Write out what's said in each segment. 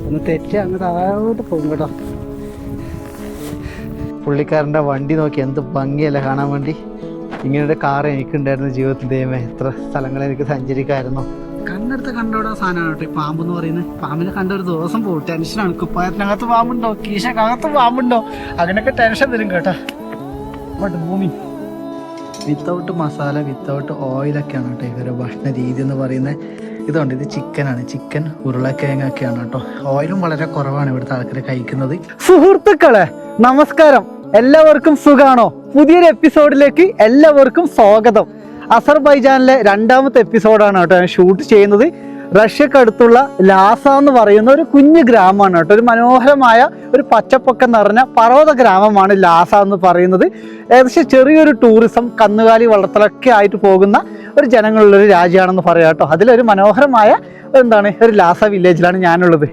ഒന്ന് തെറ്റി അങ്ങ് താഴോട്ട് പോകും കേട്ടോ. പുള്ളിക്കാരൻ്റെ വണ്ടി നോക്കി എന്ത് ഭംഗിയല്ല കാണാൻ വേണ്ടി. ഇങ്ങനൊരു കാർ എനിക്കുണ്ടായിരുന്നു ജീവിതത്തിൽ. ദൈവമേ, എത്ര സ്ഥലങ്ങൾ എനിക്ക് സഞ്ചരിക്കാമായിരുന്നു. കണ്ണെടുത്ത് കണ്ടോടാ സാധനമാണ് കേട്ടോ ഈ പാമ്പെന്ന് പറയുന്നത്. പാമ്പിനെ കണ്ട ഒരു ദിവസം പോകും. ടെൻഷനാണ്. കുപ്പായത്തിനകത്ത് പാമ്പുണ്ടോ, കീശക്കകത്ത് പാമ്പുണ്ടോ, അങ്ങനെയൊക്കെ ടെൻഷൻ തരും കേട്ടോ. ബട്ട് ഭൂമി വിത്തൗട്ട് മസാല, വിത്തൗട്ട് ഓയിലൊക്കെയാണ് കേട്ടോ ഇവരുടെ ഭക്ഷണ രീതി എന്ന് പറയുന്നത്. ഇതുകൊണ്ട് ഇത് ചിക്കനാണ്. ചിക്കൻ ഉരുളക്കിഴങ്ങൊക്കെയാണ് കേട്ടോ. ഓയിലും വളരെ കുറവാണ് ഇവിടുത്തെ ആൾക്കാർ കഴിക്കുന്നത്. സുഹൃത്തുക്കളെ നമസ്കാരം, എല്ലാവർക്കും സുഖാണോ? പുതിയൊരു എപ്പിസോഡിലേക്ക് എല്ലാവർക്കും സ്വാഗതം. അസർബൈജാനിലെ 2ാമത്തെ എപ്പിസോഡാണ് കേട്ടോ ഞാൻ ഷൂട്ട് ചെയ്യുന്നത്. റഷ്യക്കടുത്തുള്ള ലാസ എന്ന് പറയുന്ന ഒരു കുഞ്ഞു ഗ്രാമമാണ് കേട്ടോ. ഒരു മനോഹരമായ ഒരു പച്ചപ്പൊക്കെ നിറഞ്ഞ പർവ്വത ഗ്രാമമാണ് ലാസ എന്ന് പറയുന്നത്. ഏകദേശം ചെറിയൊരു ടൂറിസം, കന്നുകാലി വളർത്തലൊക്കെ ആയിട്ട് പോകുന്ന ഒരു ജനങ്ങളുള്ളൊരു രാജ്യമാണെന്ന് പറയാം കേട്ടോ. അതിലൊരു മനോഹരമായ ഒരു ലാസ വില്ലേജിലാണ് ഞാനുള്ളത്.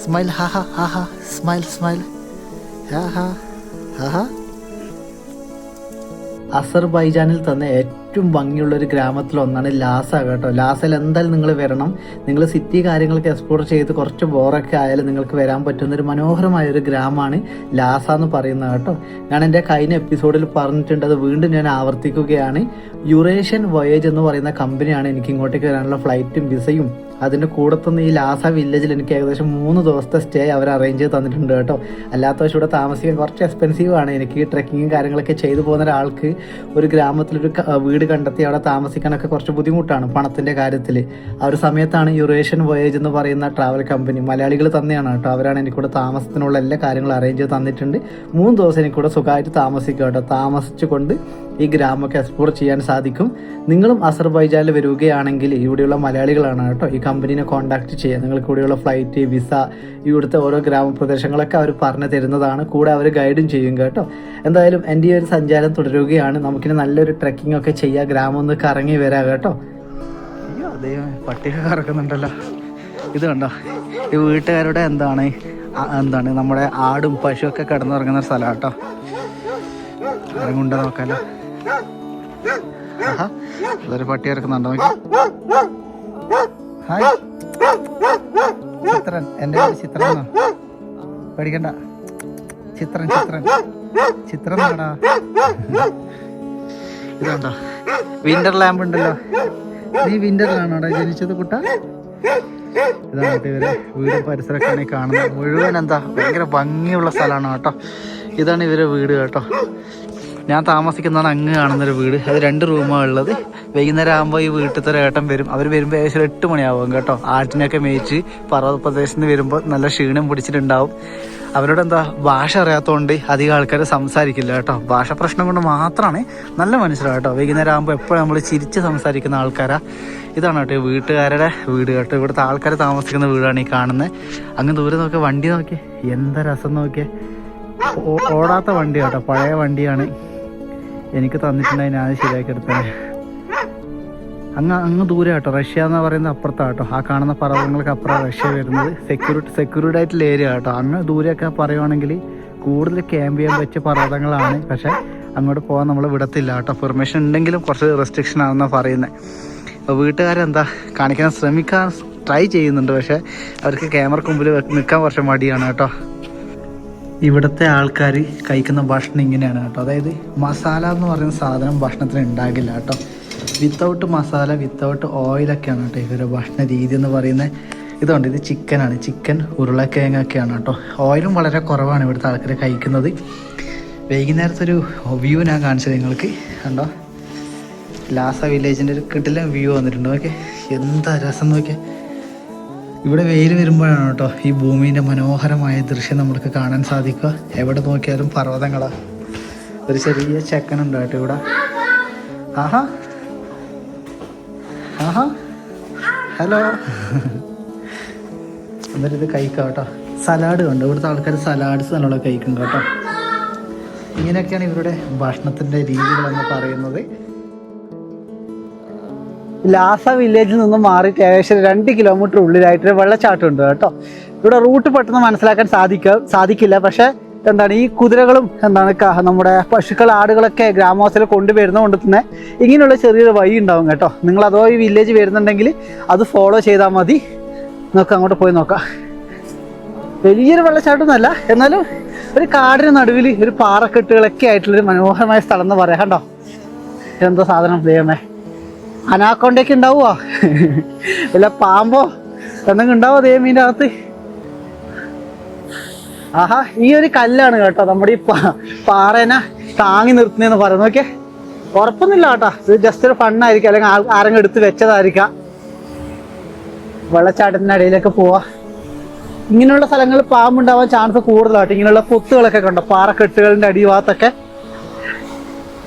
സ്മൈൽ, ഹാ ഹാ ഹാ, സ്മൈൽ സ്മൈൽ, ഹാ ഹാ ഹാ. അസർബൈജാനിൽ തന്നെ ഏറ്റവും ഭംഗിയുള്ളൊരു ഗ്രാമത്തിലൊന്നാണ് ലാസ കേട്ടോ. ലാസയിൽ എന്തായാലും നിങ്ങൾ വരണം. നിങ്ങൾ സിറ്റി കാര്യങ്ങളൊക്കെ എക്സ്പ്ലോർ ചെയ്ത് കുറച്ച് ബോറൊക്കെ ആയാലും നിങ്ങൾക്ക് വരാൻ പറ്റുന്നൊരു മനോഹരമായൊരു ഗ്രാമമാണ് ലാസ എന്ന് പറയുന്നത് കേട്ടോ. ഞാൻ എൻ്റെ കഴിഞ്ഞ എപ്പിസോഡിൽ പറഞ്ഞിട്ടുണ്ട്, അത് വീണ്ടും ഞാൻ ആവർത്തിക്കുകയാണ്. യുറേഷ്യൻ വോയേജ് എന്ന് പറയുന്ന കമ്പനിയാണ് എനിക്ക് ഇങ്ങോട്ടേക്ക് വരാനുള്ള ഫ്ലൈറ്റും വിസയും അതിൻ്റെ കൂടെ തന്നെ ഈ ലാസ വില്ലേജിൽ എനിക്ക് ഏകദേശം 3 ദിവസത്തെ സ്റ്റേ അവർ അറേഞ്ച് ചെയ്ത് തന്നിട്ടുണ്ട് കേട്ടോ. അല്ലാത്ത പക്ഷേ ഇവിടെ താമസിക്കാൻ കുറച്ച് എക്സ്പെൻസീവ് ആണ്. എനിക്ക് ട്രെക്കിങ്ങും കാര്യങ്ങളൊക്കെ ചെയ്തു പോകുന്ന ഒരാൾക്ക് ഒരു ഗ്രാമത്തിലൊരു വീട് കണ്ടെത്തി അവിടെ താമസിക്കാനൊക്കെ കുറച്ച് ബുദ്ധിമുട്ടാണ് പണത്തിൻ്റെ കാര്യത്തിൽ. ആ ഒരു സമയത്താണ് യുറേഷ്യൻ വോയേജ് എന്ന് പറയുന്ന ട്രാവൽ കമ്പനി, മലയാളികൾ തന്നെയാണ് കേട്ടോ, അവരാണ് എനിക്കിവിടെ താമസത്തിനുള്ള എല്ലാ കാര്യങ്ങളും അറേഞ്ച് ചെയ്ത് തന്നിട്ടുണ്ട്. 3 ദിവസം എനിക്കിവിടെ സുഖമായിട്ട് താമസിക്കുക കേട്ടോ. താമസിച്ചുകൊണ്ട് ഈ ഗ്രാമമൊക്കെ എക്സ്പ്ലോർ ചെയ്യാൻ സാധിക്കും. നിങ്ങളും അസർബൈജാനിൽ വരികയാണെങ്കിൽ ഇവിടെയുള്ള മലയാളികളാണ് കേട്ടോ ഈ കമ്പനീനെ കോൺടാക്ട് ചെയ്യുക. നിങ്ങൾക്ക് ഇവിടെയുള്ള ഫ്ലൈറ്റ്, വിസ, ഇവിടുത്തെ ഓരോ ഗ്രാമപ്രദേശങ്ങളൊക്കെ അവർ പറഞ്ഞു തരുന്നതാണ്. കൂടെ അവർ ഗൈഡും ചെയ്യും കേട്ടോ. എന്തായാലും എൻ്റെ ഈ ഒരു സഞ്ചാരം തുടരുകയാണ്. നമുക്കിനി നല്ലൊരു ട്രെക്കിംഗ് ഒക്കെ ചെയ്യാം, ഗ്രാമം ഒന്ന് കറങ്ങി വരാം കേട്ടോ. അയ്യോ അതേ പട്ടിക കറക്കുന്നുണ്ടല്ലോ. ഇത് കണ്ടോ, ഈ വീട്ടുകാരുടെ എന്താണ് നമ്മുടെ ആടും പശുവൊക്കെ കിടന്നുറങ്ങുന്ന സ്ഥലം കേട്ടോ. ആരെങ്കുണ്ടോ നോക്കാലോ. ആഹാ, അതൊരു പട്ടി ഇറക്കുന്നുണ്ടോ നോക്കി. ഹായ് ചിത്രൻ, എൻ്റെ പേര് ചിത്രനാ, പേടിക്കണ്ട. ചിത്രൻ ചിത്രൻ ചിത്രം നാടാ. ഇതുണ്ടോ വിന്റർ ലാമ്പ് ഉണ്ടല്ലോ. നീ വിന്ററിലാണോടാ ജനിച്ചത് കുട്ട? ഇതാണ് ഇവരെ വീട് പരിസരമൊക്കെയാണ് കാണുന്നത്. മുഴുവൻ ഭയങ്കര ഭംഗിയുള്ള സ്ഥലമാണ് കേട്ടോ. ഇതാണ് ഇവരെ വീട് കേട്ടോ. ഞാൻ താമസിക്കുന്നതാണ് അങ്ങ് കാണുന്നൊരു വീട്. അത് 2 റൂമാണ് ഉള്ളത്. വൈകുന്നേരം ആകുമ്പോൾ ഈ വീട്ടിലത്തെ ഒരു ഏട്ടൻ വരും. അവർ വരുമ്പോൾ ഏകദേശം 8 മണിയാവും കേട്ടോ. ആട്ടിനൊക്കെ മേയിച്ച് പർവ്വത പ്രദേശത്ത് നിന്ന് വരുമ്പോൾ നല്ല ക്ഷീണം പിടിച്ചിട്ടുണ്ടാവും. അവരോട് ഭാഷ അറിയാത്തതുകൊണ്ട് അധികം ആൾക്കാർ സംസാരിക്കില്ല കേട്ടോ. ഭാഷ പ്രശ്നം കൊണ്ട് മാത്രമാണ്. നല്ല മനസ്സിലാവും കേട്ടോ. വൈകുന്നേരം ആകുമ്പോൾ എപ്പോഴും നമ്മൾ ചിരിച്ച് സംസാരിക്കുന്ന ആൾക്കാരാണ്. ഇതാണ് കേട്ടോ വീട്ടുകാരുടെ വീട് കേട്ടോ. ഇവിടുത്തെ ആൾക്കാർ താമസിക്കുന്ന വീടാണ് ഈ കാണുന്നത്. അങ്ങ് ദൂരെ നോക്കിയ വണ്ടി നോക്കിയേ, എന്താ രസം നോക്കിയേ. ഓടാത്ത വണ്ടി കേട്ടോ, പഴയ വണ്ടിയാണ്. എനിക്ക് തന്നിട്ടുണ്ടായി, ഞാൻ ശരിയാക്കി എടുത്തത്. അങ്ങ് ദൂരെ കേട്ടോ. റഷ്യ എന്ന് പറയുന്നത് അപ്പുറത്താണ് കേട്ടോ. ആ കാണുന്ന പർവ്വതങ്ങൾക്ക് അപ്പുറം റഷ്യ വരുന്നത്. സെക്യൂരിറ്റി ആയിട്ടുള്ള ഏരിയ കേട്ടോ. അങ്ങ് ദൂരെയൊക്കെ പറയുവാണെങ്കിൽ കൂടുതൽ ക്യാമ്പ് ചെയ്യാൻ പറ്റിയ പർവ്വതങ്ങളാണ്. പക്ഷേ അങ്ങോട്ട് പോകാൻ നമ്മൾ വിടത്തില്ല കേട്ടോ. പെർമിഷൻ ഉണ്ടെങ്കിലും കുറച്ച് റെസ്ട്രിക്ഷൻ ആണെന്നാണ് പറയുന്നത്. അപ്പോൾ കാണിക്കാൻ ശ്രമിക്കാൻ ട്രൈ ചെയ്യുന്നുണ്ട്. പക്ഷേ അവർക്ക് ക്യാമറക്ക് മുമ്പിൽ നിൽക്കാൻ കുറച്ച് മടിയാണ് കേട്ടോ. ഇവിടുത്തെ ആൾക്കാർ കഴിക്കുന്ന ഭക്ഷണം ഇങ്ങനെയാണ് കേട്ടോ. അതായത് മസാല എന്ന് പറയുന്ന സാധനം ഭക്ഷണത്തിന് ഉണ്ടാകില്ല കേട്ടോ. വിത്തൗട്ട് മസാല, വിത്തൗട്ട് ഓയിലൊക്കെയാണ് കേട്ടോ ഇവരുടെ ഭക്ഷണ രീതി എന്ന് പറയുന്നത്. ഇതുകൊണ്ട് ഇത് ചിക്കനാണ്. ചിക്കൻ ഉരുളക്കിഴങ്ങൊക്കെയാണ് കേട്ടോ. ഓയിലും വളരെ കുറവാണ് ഇവിടുത്തെ ആൾക്കാർ കഴിക്കുന്നത്. വൈകുന്നേരത്തെ ഒരു വ്യൂ ഞാൻ കാണിച്ചത് നിങ്ങൾക്ക് കണ്ടോ. ലാസ വില്ലേജിൻ്റെ ഒരു കിടിലൻ വ്യൂ വന്നിട്ടുണ്ട്. ഓക്കെ, എന്താ രസം നോക്കിയേ. ഇവിടെ വെയിൽ വരുമ്പോഴാണ് കേട്ടോ ഈ ഭൂമിൻ്റെ മനോഹരമായ ദൃശ്യം നമ്മൾക്ക് കാണാൻ സാധിക്കുക. എവിടെ നോക്കിയാലും പർവ്വതങ്ങളാണ്. ഒരു ചെറിയ ചെക്കനുണ്ട് കേട്ടോ ഇവിടെ. ആഹാ ആഹാ, ഹലോ. എന്നിട്ട് ഇത് കഴിക്കാം കേട്ടോ. സലാഡ് കണ്ടോ, ഇവിടുത്തെ ആൾക്കാർ സലാഡ്സ് നല്ലോണം കഴിക്കും കേട്ടോ. ഇങ്ങനെയൊക്കെയാണ് ഇവരുടെ ഭക്ഷണത്തിൻ്റെ രീതികളെന്ന് പറയുന്നത്. ലാസ വില്ലേജിൽ നിന്ന് മാറിയിട്ട് ഏകദേശം 2 കിലോമീറ്റർ ഉള്ളിലായിട്ടൊരു വെള്ളച്ചാട്ടം ഉണ്ട് കേട്ടോ. ഇവിടെ റൂട്ട് പെട്ടെന്ന് മനസ്സിലാക്കാൻ സാധിക്കില്ല. പക്ഷേ ഈ കുതിരകളും നമ്മുടെ പശുക്കൾ, ആടുകളൊക്കെ ഗ്രാമവാസികൾ കൊണ്ടുവരുന്നത് കൊണ്ട് തന്നെ ഇങ്ങനെയുള്ള ചെറിയൊരു വഴി ഉണ്ടാവും കേട്ടോ. നിങ്ങൾ അതോ ഈ വില്ലേജ് വരുന്നുണ്ടെങ്കിൽ അത് ഫോളോ ചെയ്താൽ മതി. നമുക്ക് അങ്ങോട്ട് പോയി നോക്കാം. വലിയൊരു വെള്ളച്ചാട്ടമൊന്നുമല്ല, എന്നാലും ഒരു കാടിന് നടുവിൽ ഒരു പാറക്കെട്ടുകളൊക്കെ ആയിട്ടുള്ളൊരു മനോഹരമായ സ്ഥലം എന്ന് പറയാം. കണ്ടോ എന്തോ സാധനം ദൈവമേ, അനാക്കൊണ്ടൊക്കെ ഉണ്ടാവുമോ വല്ല പാമ്പോ എന്തെങ്കിലും ഉണ്ടാവോ ദൈവമീൻ്റെ അകത്ത്? ആഹാ, ഈ ഒരു കല്ലാണ് കേട്ടോ നമ്മുടെ ഈ പാറേനെ താങ്ങി നിർത്തുന്നതെന്ന് പറയുന്നത്. നോക്കിയേ, ഉറപ്പൊന്നുമില്ല കേട്ടോ, ഇത് ജസ്റ്റ് ഒരു ഫണ്ണായിരിക്കും, അല്ലെങ്കിൽ ആരെങ്കിലും എടുത്ത് വെച്ചതായിരിക്കാം. വെള്ളച്ചാട്ടത്തിൻ്റെ ഇടയിലൊക്കെ പോവാ. ഇങ്ങനെയുള്ള സ്ഥലങ്ങളിൽ പാമ്പുണ്ടാവാൻ ചാൻസ് കൂടുതലാട്ടോ. ഇങ്ങനെയുള്ള പൊത്തുകളൊക്കെ കണ്ടോ, പാറക്കെട്ടുകളുടെ അടിഭാഗത്തൊക്കെ.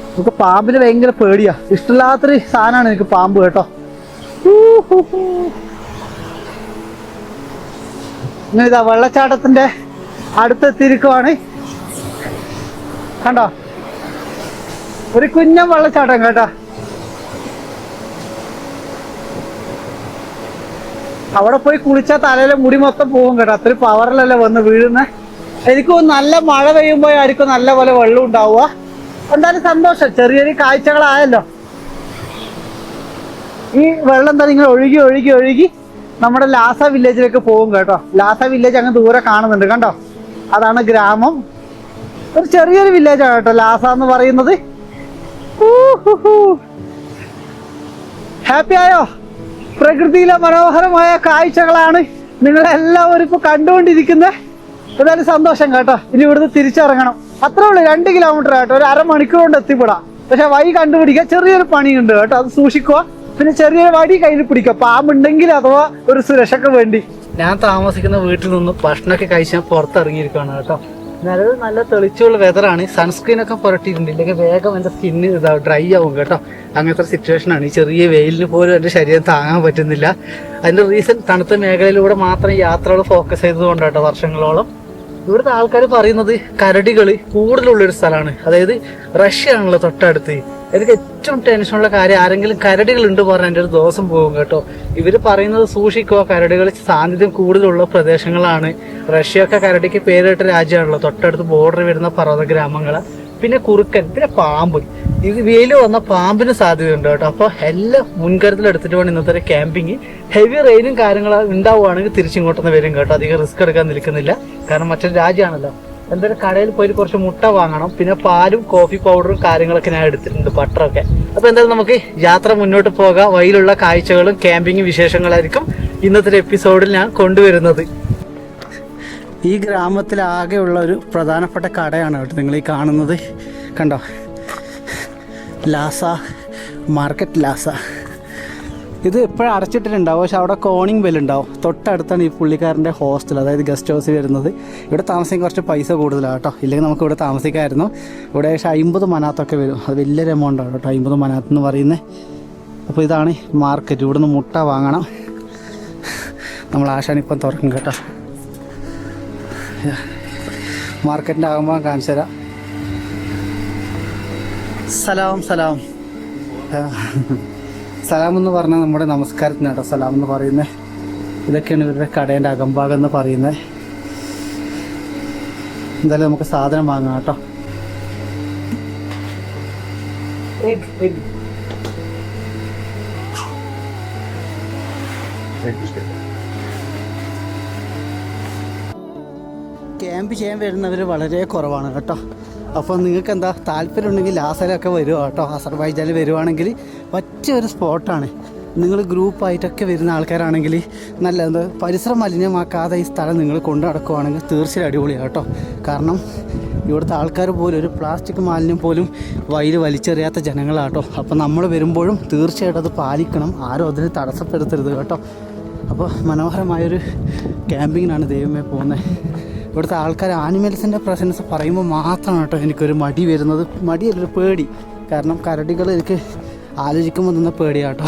നമുക്ക് പാമ്പിന് ഭയങ്കര പേടിയാ, ഇഷ്ടമില്ലാത്തൊരു സാധനമാണ് എനിക്ക് പാമ്പ് കേട്ടോ. ഇങ്ങനെ ഇതാ വെള്ളച്ചാട്ടത്തിന്റെ അടുത്തെത്തിയിരിക്കുവാണ്. കണ്ടോ, ഒരു കുഞ്ഞൻ വെള്ളച്ചാട്ടം കേട്ടോ. അവിടെ പോയി കുളിച്ചാൽ തലയിലെ മുടി മൊത്തം പോകും കേട്ടോ, അത്രയും പവറിലല്ലേ വന്ന് വീഴുന്നത്. എനിക്കും നല്ല മഴ പെയ്യുമ്പോഴായിരിക്കും നല്ല പോലെ വെള്ളം ഉണ്ടാവുക. എന്തായാലും സന്തോഷം, ചെറിയൊരു കാഴ്ചകളായല്ലോ. ഈ വെള്ളം എന്താ ഇങ്ങനെ ഒഴുകി ഒഴുകി ഒഴുകി നമ്മുടെ ലാസ വില്ലേജിലേക്ക് പോകും കേട്ടോ. ലാസ വില്ലേജ് അങ്ങ് ദൂരെ കാണുന്നുണ്ട്, കണ്ടോ, അതാണ് ഗ്രാമം. ഒരു ചെറിയൊരു വില്ലേജാണ് കേട്ടോ ലാസ എന്ന് പറയുന്നത്. ഹാപ്പി ആയോ? പ്രകൃതിയിലെ മനോഹരമായ കാഴ്ചകളാണ് നിങ്ങളെല്ലാവരും ഇപ്പൊ കണ്ടുകൊണ്ടിരിക്കുന്നത്. എന്തായാലും സന്തോഷം കേട്ടോ. ഇനി ഇവിടുന്ന് തിരിച്ചിറങ്ങണം, അത്രേ ഉള്ളൂ, 2 കിലോമീറ്റർ കേട്ടോ, ഒരു അരമണിക്കൂർ കൊണ്ട് എത്തിപ്പെടാം. പക്ഷെ വഴി കണ്ടുപിടിക്കാൻ ചെറിയൊരു പണിയുണ്ട് കേട്ടോ, അത് സൂക്ഷിക്കുക. പിന്നെ ചെറിയൊരു വടി കയ്യിൽ പിടിക്കുക, പാമ്പുണ്ടെങ്കിൽ അഥവാ ഒരു സുരക്ഷയ്ക്ക് വേണ്ടി. ഞാൻ താമസിക്കുന്ന വീട്ടിൽ നിന്ന് ഭക്ഷണമൊക്കെ കഴിച്ചാൽ പുറത്തിറങ്ങിയിരിക്കുകയാണ് കേട്ടോ. നിലവിൽ നല്ല തെളിച്ചുള്ള വെതറാണ്, സൺസ്ക്രീനൊക്കെ പുരട്ടിയിട്ടുണ്ട്, ഇല്ലെങ്കിൽ വേഗം എൻ്റെ സ്കിന്ന് ഡ്രൈ ആവും കേട്ടോ. അങ്ങനത്തെ സിറ്റുവേഷനാണ്. ഈ ചെറിയ വെയിലിന് പോലും എൻ്റെ ശരീരം താങ്ങാൻ പറ്റുന്നില്ല. അതിൻ്റെ റീസൺ തണുത്ത മേഖലയിലൂടെ മാത്രം യാത്രകൾ ഫോക്കസ് ചെയ്തതുകൊണ്ട് കേട്ടോ. വർഷങ്ങളോളം ഇവിടുത്തെ ആൾക്കാർ പറയുന്നത് കരടികൾ കൂടുതലുള്ളൊരു സ്ഥലമാണ്, അതായത് റഷ്യ ആണല്ലോ തൊട്ടടുത്ത്. എനിക്ക് ഏറ്റവും ടെൻഷനുള്ള കാര്യം, ആരെങ്കിലും കരടികൾ ഉണ്ട് പറഞ്ഞാൽ എൻ്റെ ഒരു ദിവസം പോകും കേട്ടോ. ഇവർ പറയുന്നത് സൂക്ഷിക്കുക, കരടികൾ സാന്നിധ്യം കൂടുതലുള്ള പ്രദേശങ്ങളാണ്. റഷ്യയൊക്കെ കരടിക്ക് പേരിട്ട രാജ്യമാണല്ലോ, തൊട്ടടുത്ത് ബോർഡർ വരുന്ന പർവ്വത ഗ്രാമങ്ങൾ. പിന്നെ കുറുക്കൻ, പിന്നെ പാമ്പ്. ഇത് വെയിൽ വന്ന പാമ്പിന് സാധ്യതയുണ്ട് കേട്ടോ. അപ്പോൾ എല്ലാം മുൻകരുതലെടുത്തിട്ട് വേണം ഇന്നത്തെ ക്യാമ്പിങ്. ഹെവി റെയിനും കാര്യങ്ങളും ഉണ്ടാവുകയാണെങ്കിൽ തിരിച്ചിങ്ങോട്ടൊന്ന് വരും കേട്ടോ. അധികം റിസ്ക് എടുക്കാൻ നിൽക്കുന്നില്ല, കാരണം മറ്റൊരു രാജ്യമാണല്ലോ. എന്തായാലും കടയിൽ പോയിട്ട് കുറച്ച് മുട്ട വാങ്ങണം, പിന്നെ പാലും കോഫി പൗഡറും കാര്യങ്ങളൊക്കെ ഞാൻ എടുത്തിട്ടുണ്ട്, ബട്ടറൊക്കെ. അപ്പോൾ എന്തായാലും നമുക്ക് യാത്ര മുന്നോട്ട് പോകാം. വഴിയിലുള്ള കാഴ്ചകളും ക്യാമ്പിങ് വിശേഷങ്ങളായിരിക്കും ഇന്നത്തെ എപ്പിസോഡിൽ ഞാൻ കൊണ്ടുവരുന്നത്. ഈ ഗ്രാമത്തിലാകെയുള്ള ഒരു പ്രധാനപ്പെട്ട കടയാണ് കേട്ടോ നിങ്ങൾ ഈ കാണുന്നത്, കണ്ടോ, ലാസ മാർക്കറ്റ് ലാസ. ഇത് എപ്പോഴും അടച്ചിട്ടിട്ടുണ്ടാവും, പക്ഷെ അവിടെ കോണിംഗ് ബെല്ലുണ്ടാവും. തൊട്ടടുത്താണ് ഈ പുള്ളിക്കാരൻ്റെ ഹോസ്റ്റൽ, അതായത് ഗസ്റ്റ് ഹൗസ് വരുന്നത്. ഇവിടെ താമസിക്കാൻ കുറച്ച് പൈസ കൂടുതലാണ് കേട്ടോ, ഇല്ലെങ്കിൽ നമുക്ക് ഇവിടെ താമസിക്കാമായിരുന്നു. ഇവിടെ ഏകദേശം 50 മനാത്തൊക്കെ വരും, അത് വലിയൊരു എമൗണ്ടാണ് കേട്ടോ 50 മനാത്ത് എന്ന് പറയുന്നത്. അപ്പോൾ ഇതാണ് മാർക്കറ്റ്, ഇവിടെ നിന്ന് മുട്ട വാങ്ങണം. നമ്മൾ ആശാനിപ്പം തുറക്കും കേട്ടോ. മാർക്കറ്റിൻ്റെ ആകുമ്പോൾ കാണിച്ചു തരാം. സലാം സലാം സലാം എന്ന് പറഞ്ഞാൽ നമ്മുടെ നമസ്കാരത്തിന് കേട്ടോ സലാം എന്ന് പറയുന്നത്. ഇതൊക്കെയാണ് ഇവരുടെ കടേൻ്റെ അകംഭാഗം എന്ന് പറയുന്നത്. എന്തായാലും നമുക്ക് സാധനം വാങ്ങാം കേട്ടോ. ക്യാമ്പ് ചെയ്യാൻ വരുന്നവർ വളരെ കുറവാണ് കേട്ടോ. അപ്പോൾ നിങ്ങൾക്ക് എന്താ താല്പര്യം ഉണ്ടെങ്കിൽ ലാസയിലൊക്കെ വരുമോ കേട്ടോ. അസർബൈജാനിൽ വരുവാണെങ്കിൽ പറ്റിയ ഒരു സ്പോട്ടാണ്. നിങ്ങൾ ഗ്രൂപ്പായിട്ടൊക്കെ വരുന്ന ആൾക്കാരാണെങ്കിൽ നല്ല എന്താ പരിസരം മലിനമാക്കാതെ ഈ സ്ഥലം നിങ്ങൾ കൊണ്ടു നടക്കുവാണെങ്കിൽ തീർച്ചയായും അടിപൊളിയാണ് കേട്ടോ. കാരണം ഇവിടുത്തെ ആൾക്കാർ പോലും ഒരു പ്ലാസ്റ്റിക് മാലിന്യം പോലും വഴിയിൽ വലിച്ചെറിയാത്ത ജനങ്ങളാട്ടോ. അപ്പോൾ നമ്മൾ വരുമ്പോഴും തീർച്ചയായിട്ടും അത് പാലിക്കണം, ആരും അതിന് തടസ്സപ്പെടുത്തരുത് കേട്ടോ. അപ്പോൾ മനോഹരമായൊരു ക്യാമ്പിങ്ങിനാണ് ദൈവമേ പോകുന്നത്. ഇവിടുത്തെ ആൾക്കാർ ആനിമൽസിൻ്റെ പ്രസൻസ് പറയുമ്പോൾ മാത്രമാണ് കേട്ടോ എനിക്കൊരു മടി വരുന്നത്. മടിയല്ലൊരു പേടി, കാരണം കരടികൾ എനിക്ക് ആലോചിക്കുമ്പോൾ നിന്ന പേടിയാട്ടോ.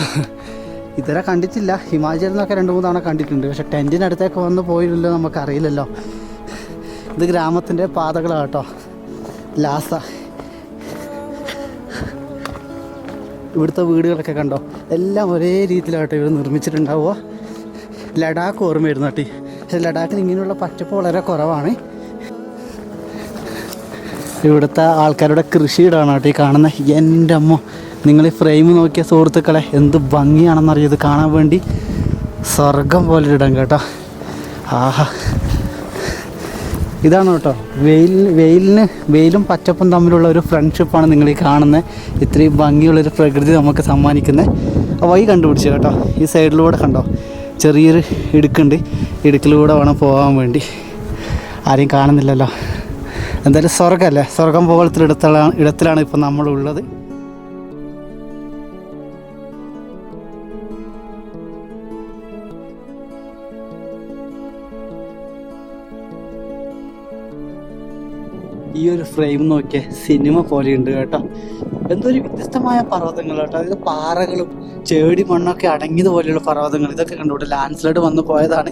ഇതുവരെ കണ്ടിട്ടില്ല, ഹിമാചലിൽ നിന്നൊക്കെ 2-3 തവണ കണ്ടിട്ടുണ്ട്, പക്ഷേ ടെൻറ്റിനടുത്തേക്ക് വന്ന് പോയില്ലല്ലോ, നമുക്കറിയില്ലല്ലോ. ഇത് ഗ്രാമത്തിൻ്റെ പാതകളാണ് കേട്ടോ ലാസ. ഇവിടുത്തെ വീടുകളൊക്കെ കണ്ടോ, എല്ലാം ഒരേ രീതിയിലാട്ടോ ഇവർ നിർമ്മിച്ചിട്ടുണ്ടാവുക. ലഡാക്ക് ഓർമ്മ വരുന്നു കേട്ടി, പക്ഷേ ലഡാക്കിൽ ഇങ്ങനെയുള്ള പച്ചപ്പ് വളരെ കുറവാണ്. ഇവിടുത്തെ ആൾക്കാരുടെ കൃഷിയിടാണ് കേട്ടോ ഈ കാണുന്നത്. എൻ്റെ അമ്മ, നിങ്ങൾ ഈ ഫ്രെയിം നോക്കിയ സുഹൃത്തുക്കളെ, എന്ത് ഭംഗിയാണെന്നറിയത് കാണാൻ വേണ്ടി. സ്വർഗം പോലെ ഇടം കേട്ടോ. ആഹാ, ഇതാണ് കേട്ടോ വെയിലും പച്ചപ്പും തമ്മിലുള്ള ഒരു ഫ്രണ്ട്ഷിപ്പാണ് നിങ്ങൾ ഈ കാണുന്നത്. ഇത്രയും ഭംഗിയുള്ളൊരു പ്രകൃതി നമുക്ക് സമ്മാനിക്കുന്നത്. ആ വഴി കണ്ടുപിടിച്ചു കേട്ടോ. ഈ സൈഡിലൂടെ കണ്ടോ ചെറിയൊരു ഇടുക്കുണ്ട്. ഇടുക്കിലൂടെ വേണം പോകാൻ വേണ്ടി. ആരെയും കാണുന്നില്ലല്ലോ. എന്തായാലും സ്വർഗ്ഗമല്ലേ, സ്വർഗം പോലത്തെ ഇടത്തിലാണ് ഇപ്പം നമ്മളുള്ളത്. ഈ ഒരു ഫ്രെയിം നോക്കിയ സിനിമ പോലെയുണ്ട് കേട്ടോ. എന്തോ ഒരു വ്യത്യസ്തമായ പർവ്വതങ്ങൾ കേട്ടോ. അതായത് പാറകളും ചേടി മണ്ണൊക്കെ അടങ്ങിയത് പോലെയുള്ള പർവ്വതങ്ങൾ. ഇതൊക്കെ കണ്ടുകൂടെ ലാൻഡ് സ്ലൈഡ് വന്ന് പോയതാണ്.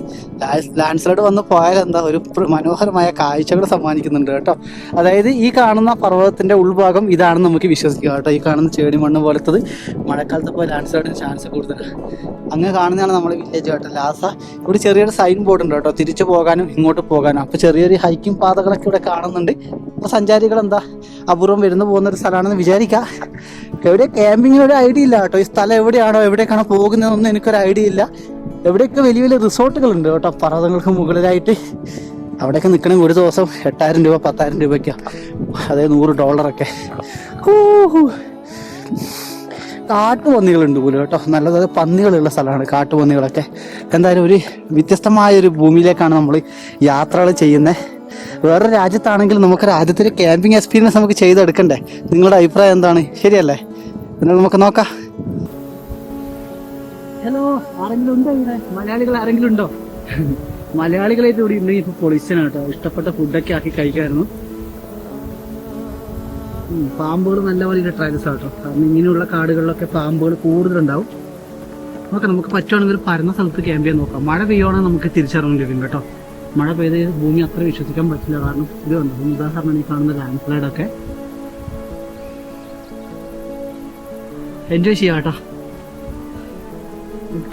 ലാൻഡ് സ്ലൈഡ് വന്ന് പോയാൽ എന്താ ഒരു മനോഹരമായ കാഴ്ചകൾ സമ്മാനിക്കുന്നുണ്ട് കേട്ടോ. അതായത് ഈ കാണുന്ന പർവ്വതത്തിൻ്റെ ഉൾഭാഗം ഇതാണെന്ന് നമുക്ക് വിശ്വസിക്കുക കേട്ടോ. ഈ കാണുന്ന ചേടി മണ്ണ് പോലത്തത് മഴക്കാലത്ത് പോയി ലാൻഡ് സ്ലൈഡിന് ചാൻസ് കൂടുതലാണ്. അങ്ങ് കാണുന്നതാണ് നമ്മുടെ വില്ലേജ് കേട്ടോ, ലാസ. ഇവിടെ ചെറിയൊരു സൈൻ ബോർഡ് ഉണ്ട് കേട്ടോ, തിരിച്ചു പോകാനും ഇങ്ങോട്ട് പോകാനും. അപ്പോൾ ചെറിയൊരു ഹൈക്കിംഗ് പാതകളൊക്കെ ഇവിടെ കാണുന്നുണ്ട്. അപ്പോൾ സഞ്ചാരികൾ എന്താ അപൂർവം വരുന്നു പോകുന്ന ഒരു സ്ഥലമാണെന്ന് വിചാരിക്കുക. എവിടെ ക്യാമ്പിങ്ങിന് ഒരു ഐഡിയ ഇല്ല കേട്ടോ. ഈ സ്ഥലം എവിടെയാണോ എവിടേക്കാണോ പോകുന്നതെന്നൊന്നും എനിക്കൊരു ഐഡിയ ഇല്ല. എവിടെയൊക്കെ വലിയ വലിയ റിസോർട്ടുകളുണ്ട് കേട്ടോ പർവ്വതങ്ങൾക്ക് മുകളിലായിട്ട്. അവിടെയൊക്കെ നിൽക്കണമെങ്കിൽ ഒരു ദിവസം 8,000 രൂപ 10,000 രൂപയ്ക്കാണ്, അതായത് $100. കാട്ടുപന്നികളുണ്ട് പോലും കേട്ടോ. നല്ലത് പന്നികളുള്ള സ്ഥലമാണ് കാട്ടുപന്നികളൊക്കെ. എന്തായാലും ഒരു വ്യത്യസ്തമായൊരു ഭൂമിയിലേക്കാണ് നമ്മൾ യാത്രകൾ ചെയ്യുന്നത്. വേറൊരു രാജ്യത്താണെങ്കിൽ നമുക്ക് രാജ്യത്തൊരു ക്യാമ്പിംഗ് എക്സ്പീരിയൻസ് നമുക്ക് ചെയ്തെടുക്കണ്ടേ? നിങ്ങളുടെ അഭിപ്രായം എന്താണ്? ശരിയല്ലേ? എന്നാൽ നമുക്ക് നോക്കാം. ഹലോ, ആരെങ്കിലും ഉണ്ടോ ഇവിടെ? മലയാളികൾ ആരെങ്കിലും ഉണ്ടോ? മലയാളികളായിട്ട് ഇവിടെ ഉണ്ടെങ്കിൽ ഇപ്പോൾ പൊളിച്ചനാണ് കേട്ടോ. ഇഷ്ടപ്പെട്ട ഫുഡൊക്കെ ആക്കി കഴിക്കായിരുന്നു. പാമ്പുകൾ നല്ലപോലെ ട്രയൽസ് ആട്ടോ. കാരണം ഇങ്ങനെയുള്ള കാടുകളിലൊക്കെ പാമ്പുകൾ കൂടുതലുണ്ടാവും. നോക്കാം, നമുക്ക് പറ്റുവാണെങ്കിൽ പരന്ന സ്ഥലത്ത് ക്യാമ്പ് ചെയ്യാൻ നോക്കാം. മഴ പെയ്യുവാണെങ്കിൽ നമുക്ക് തിരിച്ചിറങ്ങേണ്ടി വരും കേട്ടോ. മഴ പെയ്ത് ഭൂമി അത്ര വിശ്വസിക്കാൻ പറ്റില്ല. കാരണം ഇതുണ്ട്, ഉദാഹരണം ഈ കാണുന്ന ലാൻഡ് സ്ലൈഡൊക്കെ എൻജോയ് ചെയ്യാം കേട്ടോ.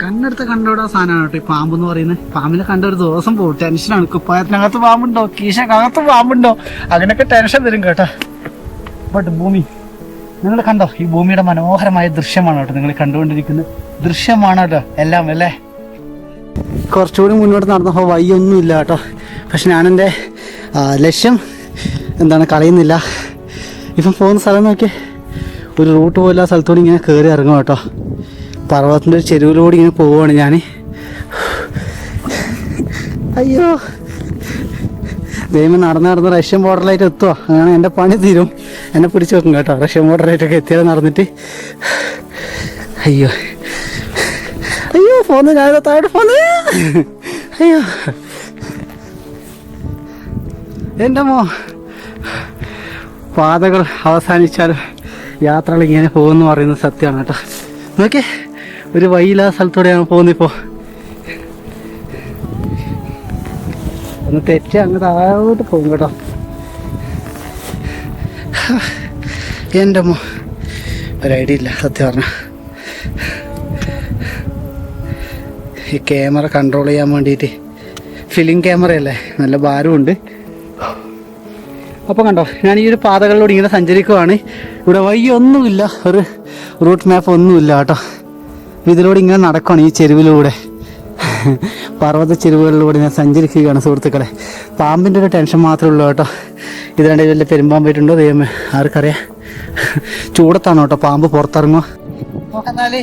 കണ്ണെടുത്ത കണ്ടോടാ സാധനമാണ് കേട്ടോ ഈ പാമ്പെന്ന് പറയുന്നത്. പാമ്പിനെ കണ്ട ഒരു ദിവസം പോകും, ടെൻഷനാണ്. കുപ്പായത്തിനകത്ത് പാമ്പുണ്ടോ, കീശക്കകത്ത് പാമ്പുണ്ടോ, അങ്ങനെയൊക്കെ ടെൻഷൻ തരും കേട്ടോ. ബട്ട് ഭൂമി നിങ്ങൾ കണ്ടോ, ഈ ഭൂമിയുടെ മനോഹരമായ ദൃശ്യമാണ് കേട്ടോ നിങ്ങൾ കണ്ടുകൊണ്ടിരിക്കുന്നത്. ദൃശ്യമാണ് കേട്ടോ എല്ലാം അല്ലേ. കുറച്ചുകൂടി മുന്നോട്ട് നടന്നപ്പോൾ വഴിയൊന്നും ഇല്ല കേട്ടോ. പക്ഷെ ഞാനെൻ്റെ ലക്ഷ്യം കളയുന്നില്ല. ഇപ്പം പോകുന്ന സ്ഥലം നോക്കി ഒരു റൂട്ട് പോലെ ആ സ്ഥലത്തോടെ ഇങ്ങനെ കയറി ഇറങ്ങും കേട്ടോ. പർവ്വതത്തിൻ്റെ ഒരു ചെരുവിലൂടെ ഇങ്ങനെ പോവുകയാണ് ഞാൻ. അയ്യോ ദൈവം നടന്ന് റഷ്യൻ ബോർഡറിലായിട്ട് എത്തുമോ? അങ്ങനെ എൻ്റെ പണി തീരും. എന്നെ പിടിച്ച് വെക്കും കേട്ടോ. റഷ്യൻ ബോർഡറിലായിട്ടൊക്കെ എത്തിയാൽ നടന്നിട്ട്. അയ്യോ അയ്യോ പോന്ന്, ഞാൻ താഴെ പോന്ന്. അയ്യോ എൻ്റെ പാതകൾ അവസാനിച്ചാൽ യാത്രകൾ ഇങ്ങനെ പോകുമെന്ന് പറയുന്നത് സത്യമാണ് കേട്ടോ. നോക്കിയേ, ഒരു വഴിയില്ലാത്ത സ്ഥലത്തൂടെയാണ് പോകുന്നിപ്പോൾ. ഒന്ന് തെറ്റി അങ്ങ് താഴോട്ട് പോകും കേട്ടോ. എൻ്റെ ഒരു ഐഡിയ ഇല്ല സത്യം പറഞ്ഞ. ഈ ക്യാമറ കൺട്രോൾ ചെയ്യാൻ വേണ്ടിയിട്ട് ഫിലിം ക്യാമറയല്ലേ, നല്ല ഭാരമുണ്ട്. അപ്പോൾ കണ്ടോ, ഞാൻ ഈ ഒരു പാതകളിലൂടെ ഇങ്ങനെ സഞ്ചരിക്കുവാണ്. ഇവിടെ വഴിയൊന്നുമില്ല, ഒരു റൂട്ട് മാപ്പ് ഒന്നുമില്ല കേട്ടോ. ഇതിലൂടെ ഇങ്ങനെ നടക്കുകയാണ് ഈ ചെരുവിലൂടെ, പർവ്വത ചെരുവുകളിലൂടെ ഞാൻ സഞ്ചരിക്കുകയാണ് സുഹൃത്തുക്കളെ. പാമ്പിൻ്റെ ഒരു ടെൻഷൻ മാത്രമേ ഉള്ളൂ കേട്ടോ. ഇതിനിടയിൽ വല്ല പെരുമ്പാമ്പായിട്ടുണ്ടോ ദൈവമേ, ആർക്കറിയാം. ചൂടത്താണ് കേട്ടോ പാമ്പ് പുറത്തിറങ്ങുക. നോക്കെന്നാൽ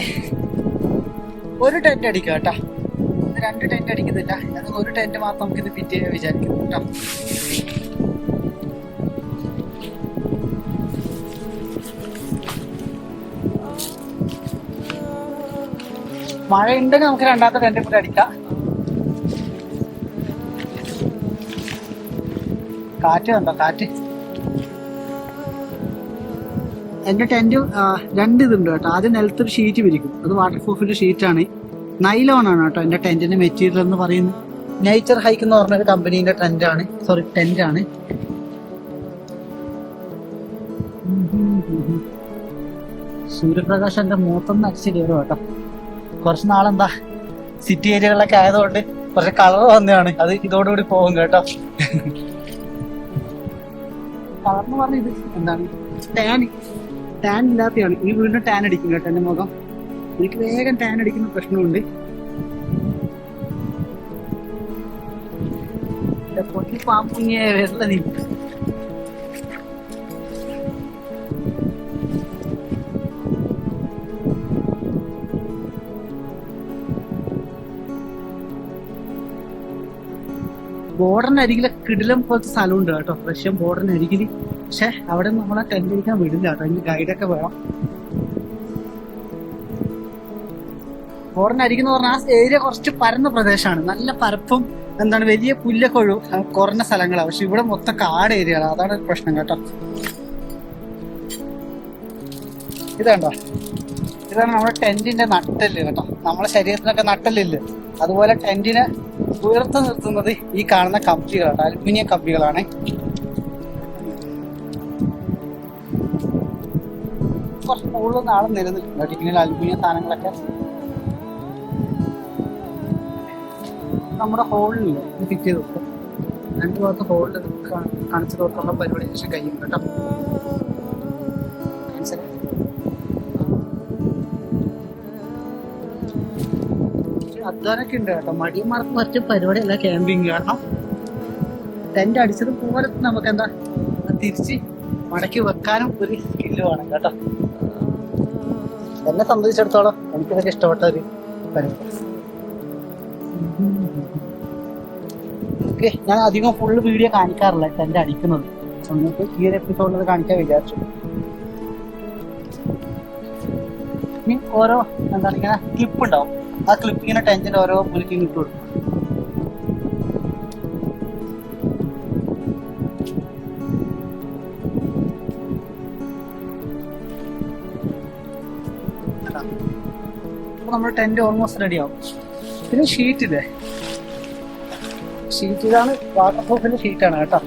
ഒരു ടെൻറ്റ് അടിക്കുക കേട്ടോ. 2 ടെൻറ്റ് അടിക്കുന്നില്ല, അത് ഒരു ടെൻറ്റ് മാത്രം നമുക്കിത് ഫിറ്റ് ചെയ്യാൻ വിചാരിക്കുന്നു കേട്ടോ. മഴ ഉണ്ടെങ്കിൽ നമുക്ക് രണ്ടാമത്തെ ടെൻറ്റ് കൂടെ അടിക്കാം. കാറ്റ് കണ്ടോ, കാറ്റ്. എൻ്റെ ടെൻറ്റ് 2 ഇതുണ്ട് കേട്ടോ. ആദ്യം നിലത്തൊരു ഷീറ്റ് വിരിക്കും, അത് വാട്ടർ പ്രൂഫിൻ്റെ ഷീറ്റാണ്. നൈലോണാണ് കേട്ടോ എൻ്റെ ടെൻറ്റിൻ്റെ മെറ്റീരിയൽ എന്ന് പറയുന്നത്. നേച്ചർ ഹൈക്ക് എന്ന് പറഞ്ഞൊരു കമ്പനീൻ്റെ ടെൻറ്റാണ്. സൂര്യപ്രകാശം എൻ്റെ മുഖത്തൊന്ന് അടിച്ച് കയറും കേട്ടോ. കുറച്ച് നാളെന്താ സിറ്റി ഏരിയകളിലൊക്കെ ആയതുകൊണ്ട് കുറച്ച് കളർ വന്നതാണ്, അത് ഇതോടുകൂടി പോകും കേട്ടോ. കളർ എന്ന് പറഞ്ഞ ഇത് ടാൻ ഇല്ലാത്തതാണ്. ഈ വീണ്ടും ടാൻ അടിക്കും കേട്ടോ എൻ്റെ മുഖം. എനിക്ക് വേഗം ടാൻ അടിക്കുന്ന പ്രശ്നമുണ്ട്. പൊട്ടി പാമ്പുങ്ങിയെ വരില്ല നീ. ബോർഡറിന്റെ അരികിലെ കിടിലം പോലത്തെ സ്ഥലമുണ്ട് കേട്ടോ, റഷ്യൻ ബോർഡറിന്റെ അരികിൽ. പക്ഷെ അവിടെ നമ്മളെ ടെന്റ് അടിക്കാൻ വിടില്ല കേട്ടോ, അതിന് ഗൈഡൊക്കെ വേണം. ബോർഡറിന്റെ അരികെന്ന് പറഞ്ഞാൽ ആ ഏരിയ കുറച്ച് പരന്ന പ്രദേശമാണ്, നല്ല പരപ്പും എന്താണ് വലിയ പുല്ലൊക്കെ കുറഞ്ഞ സ്ഥലങ്ങളാണ്. പക്ഷെ ഇവിടെ മൊത്തം കാട് ഏരിയകളാണ്, അതാണ് ഒരു പ്രശ്നം കേട്ടോ. ഇതാണ്ടോ, ഇതാണ് നമ്മുടെ ടെന്റിന്റെ നട്ടല് കേട്ടോ. നമ്മുടെ ശരീരത്തിനൊക്കെ നട്ടലില്ല, അതുപോലെ ടെന്റിനെ ഉയർത്തി നിർത്തുന്നത് ഈ കാണുന്ന കമ്പികളാണ്, അലുമിനിയം കമ്പികളാണ്. കുറച്ച് കൂടുതൽ നാളെ നിലനിൽക്കുന്നത് ഇങ്ങനെ അലുമിനിയം സാധനങ്ങളൊക്കെ. നമ്മുടെ ഹോളിൽ ഫിറ്റ് ചെയ്ത് വെക്കും, 2 ഭാഗത്ത് ഹോളിൽ കാണിച്ചു കൊടുക്കുന്ന പരിപാടി ശേഷം കഴിയും കേട്ടോ. അധ്വാനൊക്കെ ഉണ്ട് കേട്ടോ, മടിയന്മാർക്ക് മറ്റു പരിപാടിയല്ല ക്യാമ്പിങ്. കാരണം ടെന്റ് അടിച്ചത് പോലെ നമുക്ക് എന്താ തിരിച്ച് മടക്കി വെക്കാനും ഒരു സ്കില്ല് വേണം കേട്ടോ. എന്നെ സംബന്ധിച്ചിടത്തോളം എനിക്ക് വലിയ ഇഷ്ടപ്പെട്ട ഒരു പരിപാടി. ഓക്കെ, ഞാൻ അധികം ഫുള്ള് വീഡിയോ കാണിക്കാറില്ല ടെന്റ് അടിക്കുന്നത്, നമുക്ക് ഈ ഒരു എപ്പിസോഡിൽ കാണിക്കാൻ വിചാരിച്ചു. ഇനി ഓരോ എന്താണ് ഇങ്ങനെ ക്ലിപ്പ് ഉണ്ടാവും, ആ ക്ലിപ്പ് ഇങ്ങനെ ടെന്റിന്റെ ഓരോ മുലിക്കും ഇട്ട് കൊടുക്കും. അപ്പൊ നമ്മുടെ ടെന്റ് ഓൾമോസ്റ്റ് റെഡി ആവും. പിന്നെ ഷീറ്റില്ലേ, ഷീറ്റ് ഇതാണ് വാട്ടർ പ്രൂഫിന്റെ ഷീറ്റാണ് കേട്ടോ.